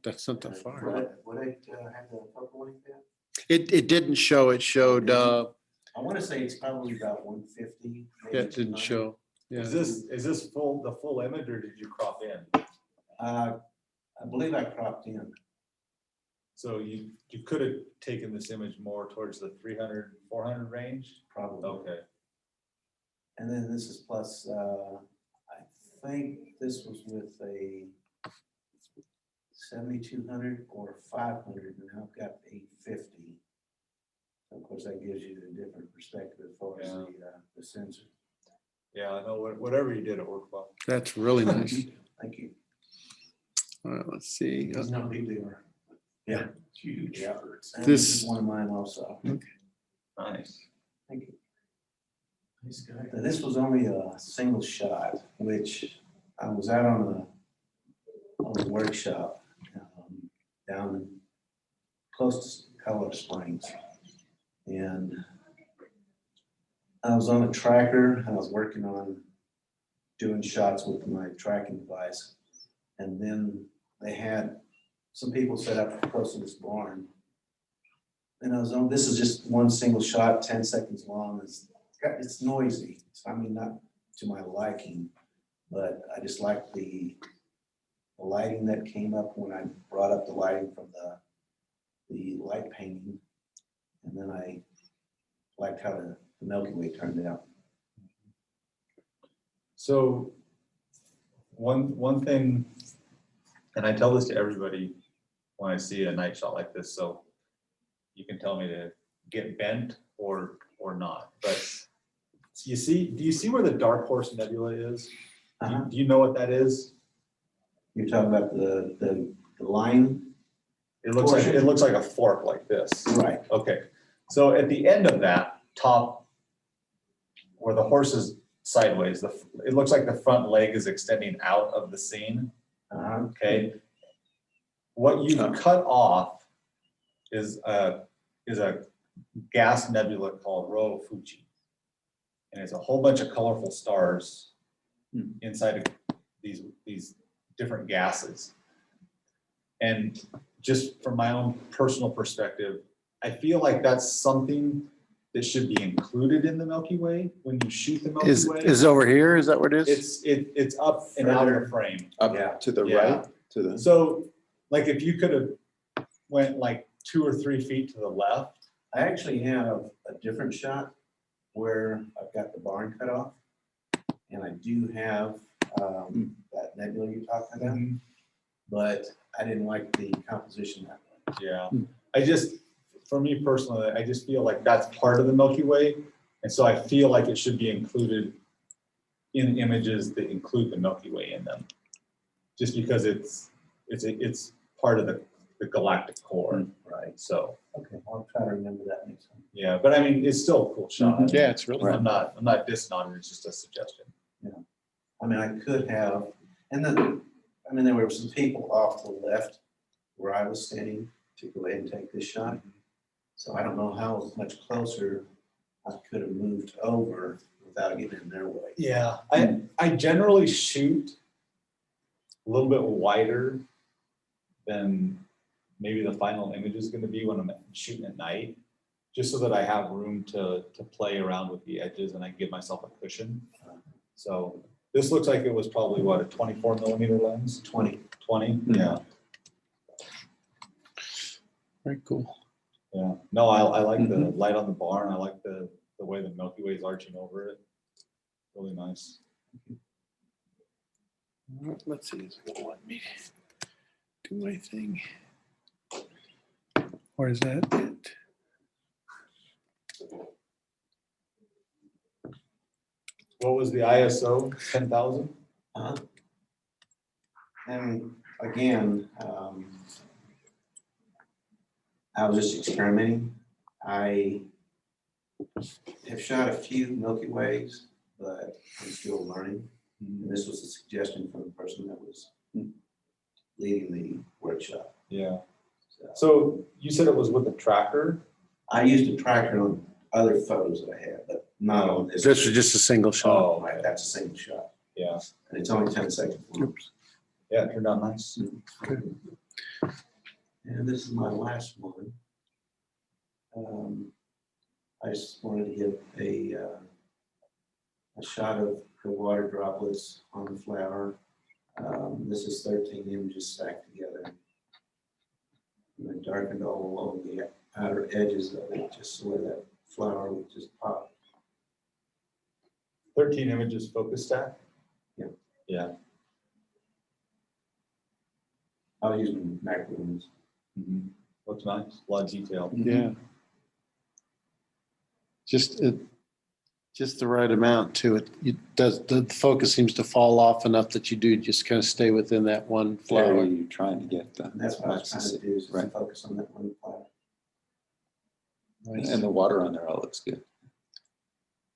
[SPEAKER 2] That's not that far.
[SPEAKER 12] Would I have the focal length there?
[SPEAKER 2] It didn't show. It showed,
[SPEAKER 12] I want to say it's probably about 150. maybe
[SPEAKER 2] yeah, it didn't
[SPEAKER 12] 200.
[SPEAKER 2] show. Yeah.
[SPEAKER 5] Is this the full image or did you crop in?
[SPEAKER 12] I believe I cropped in.
[SPEAKER 5] So you could have taken this image more towards the 300, 400 range?
[SPEAKER 12] Probably.
[SPEAKER 5] Okay.
[SPEAKER 12] And then this is plus, I think this was with a 7,200 or 500, and I've got 850. Of course, that gives you a different perspective as far as the sensor.
[SPEAKER 5] Yeah, I know, whatever you did, it worked well.
[SPEAKER 2] That's really nice.
[SPEAKER 12] Thank you.
[SPEAKER 2] All right, let's see.
[SPEAKER 11] It's not big, they are.
[SPEAKER 12] Yeah.
[SPEAKER 11] Huge.
[SPEAKER 12] Yeah. And
[SPEAKER 2] This-
[SPEAKER 12] this is one of mine also.
[SPEAKER 5] Nice.
[SPEAKER 12] Thank you.
[SPEAKER 11] Nice guy.
[SPEAKER 12] Now, this was only a single shot, which I was out on a workshop down in close to Colorado Springs. And I was on a tracker, I was working on doing shots with my tracking device. And then they had some people set up close to this barn. And I was on, this is just one single shot, 10 seconds long. It's noisy. I mean, not to my liking, but I just like the lighting that came up when I brought up the lighting from the light painting. And then I liked how the Milky Way turned out.
[SPEAKER 5] So one thing, and I tell this to everybody when I see a night shot like this, so you can tell me to get bent or not. But do you see where the Dark Horse Nebula is? Do you know what that is?
[SPEAKER 12] You're talking about the line?
[SPEAKER 5] It looks like a fork like this.
[SPEAKER 12] Right.
[SPEAKER 5] Okay. So at the end of that top, where the horse is sideways, it looks like the front leg is extending out of the scene. Okay. What you've cut off is a gas nebula called Rho Fuji. And it's a whole bunch of colorful stars inside of these different gases. And just from my own personal perspective, I feel like that's something that should be included in the Milky Way when you shoot the Milky Way.
[SPEAKER 2] Is over here? Is that what it is?
[SPEAKER 5] It's up and out of the frame.
[SPEAKER 1] Up to the
[SPEAKER 5] Yeah.
[SPEAKER 1] right, to the.
[SPEAKER 5] So like if you could have went like 2 or 3 feet to the left.
[SPEAKER 12] I actually have a different shot where I've got the barn cut off. And I do have that nebula you're talking about. But I didn't like the composition that way.
[SPEAKER 5] Yeah, for me personally, I just feel like that's part of the Milky Way. And so I feel like it should be included in images that include the Milky Way in them. Just because it's part of the galactic core, right? So.
[SPEAKER 12] Okay, I'll try to remember that next time.
[SPEAKER 5] Yeah, but I mean, it's still a cool shot.
[SPEAKER 2] Yeah, it's really.
[SPEAKER 5] I'm not dissing on it, it's just a suggestion.
[SPEAKER 12] Yeah, I mean, I could have, and then, I mean, there were some people off to the left where I was standing to go ahead and take this shot. So I don't know how much closer I could have moved over without getting in their way.
[SPEAKER 5] Yeah, I generally shoot a little bit wider than maybe the final image is going to be when I'm shooting at night, just so that I have room to play around with the edges and I give myself a cushion. So this looks like it was probably what, a 24 millimeter lens? 20. Yeah.
[SPEAKER 2] Very cool.
[SPEAKER 5] Yeah. No, I like the light on the barn. I like the way the Milky Way is arching over it. Really nice.
[SPEAKER 2] Let's see, is it gonna let me do my thing? Or is that it?
[SPEAKER 5] What was the ISO? 10,000?
[SPEAKER 12] And again, I was just experimenting. I have shot a few Milky Ways, but I'm still learning. And this was a suggestion from the person that was leading the workshop.
[SPEAKER 5] Yeah. So you said it was with a tractor?
[SPEAKER 12] I used a tractor on other photos that I had, but not on this.
[SPEAKER 2] This is just a single shot.
[SPEAKER 5] Oh,
[SPEAKER 12] Right, that's a single shot,
[SPEAKER 5] yeah.
[SPEAKER 12] and it's only 10 seconds long.
[SPEAKER 5] Yeah, it turned out nice.
[SPEAKER 12] And this is my last one. I just wanted to get a shot of the water droplets on the flower. This is 13 images stacked together. And I darkened all along the outer edges of it, just so that flower would just pop.
[SPEAKER 5] 13 images focus stack?
[SPEAKER 12] Yeah.
[SPEAKER 5] Yeah.
[SPEAKER 12] I was using macro ones.
[SPEAKER 5] Looks nice, a lot of detail.
[SPEAKER 2] Yeah. Just the right amount to it. The focus seems to fall off enough that you do just kind of stay within that one
[SPEAKER 1] Flower
[SPEAKER 2] flower.
[SPEAKER 1] you're trying to get the.
[SPEAKER 12] And that's what I was trying to do, is
[SPEAKER 1] Right.
[SPEAKER 12] focus on that one flower.
[SPEAKER 2] Nice.
[SPEAKER 1] And the water on there all looks good.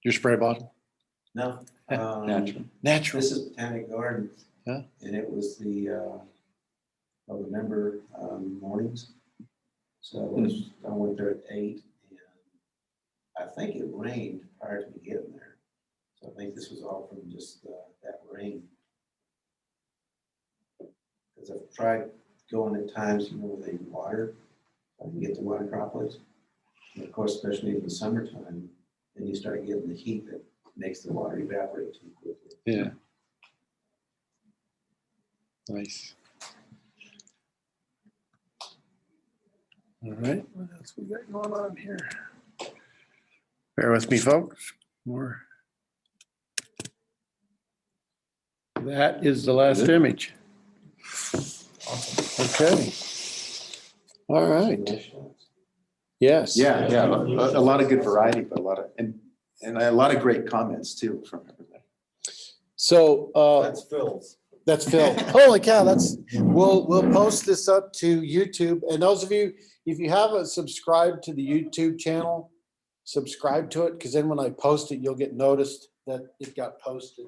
[SPEAKER 2] Your spray bottle?
[SPEAKER 12] No.
[SPEAKER 1] Natural.
[SPEAKER 2] Natural.
[SPEAKER 12] This is Botanic Garden.
[SPEAKER 2] Yeah.
[SPEAKER 12] And it was the, I remember, mornings. So I went there at 8, and I think it rained prior to me getting there. So I think this was all from just that rain. Because I've tried going at times, with a water, I can get the water droplets. And of course, especially in the summertime, then you start getting the heat that makes the water evaporate too quickly.
[SPEAKER 2] Yeah. Nice. All right, what else we got going on here? Bear with me, folks. More. That is the last image. Okay. All right. Yes.
[SPEAKER 1] Yeah, yeah, a lot of good variety, but a lot of, and a lot of great comments too from everybody.
[SPEAKER 2] So,
[SPEAKER 5] That's Phil's.
[SPEAKER 2] that's Phil. Holy cow, we'll post this up to YouTube. And those of you, if you haven't subscribed to the YouTube channel, subscribe to it, because then when I post it, you'll get noticed that it got posted.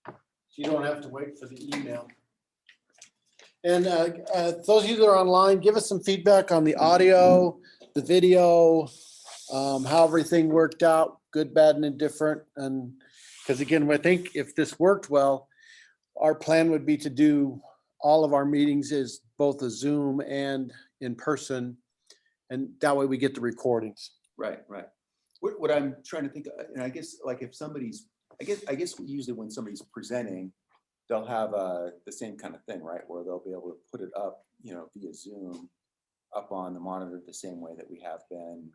[SPEAKER 2] So you don't have to wait for the email. And those of you that are online, give us some feedback on the audio, the video, how everything worked out, good, bad, and indifferent. And because again, I think if this worked well, our plan would be to do all of our meetings is both a Zoom and in person. And that way we get the recordings.
[SPEAKER 1] Right, right. What I'm trying to think, and I guess like if somebody's, I guess usually when somebody's presenting, they'll have the same kind of thing, right? Where they'll be able to put it up, via Zoom up on the monitor the same way that we have been,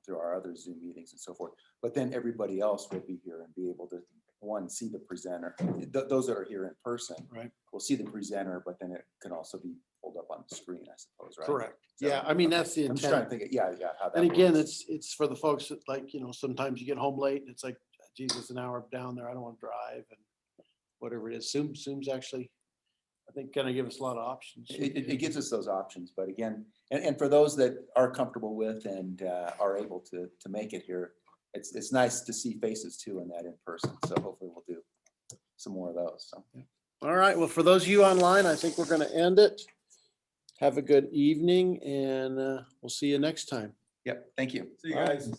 [SPEAKER 1] through our other Zoom meetings and so forth. But then everybody else will be here and be able to, one, see the presenter. Those that are here in person,
[SPEAKER 2] Right.
[SPEAKER 1] will see the presenter, but then it can also be pulled up on the screen, I suppose, right?
[SPEAKER 2] Correct.
[SPEAKER 1] So,
[SPEAKER 2] Yeah, I mean, that's the
[SPEAKER 1] I'm just trying to
[SPEAKER 2] intent.
[SPEAKER 1] think, yeah, how that.
[SPEAKER 2] And again,
[SPEAKER 1] works.
[SPEAKER 2] it's for the folks that like, sometimes you get home late and it's like, Jesus, an hour down there, I don't want to drive and whatever it is. Zoom's actually, I think, gonna give us a lot of options.
[SPEAKER 1] It gives us those options, but again, and for those that are comfortable with and are able to make it here, it's nice to see faces too in that in person. So hopefully we'll do some more of those. So.
[SPEAKER 2] All right, well, for those of you online, I think we're gonna end it. Have a good evening and we'll see you next time.
[SPEAKER 1] Yep, thank you.
[SPEAKER 5] See you
[SPEAKER 2] All right.
[SPEAKER 5] guys.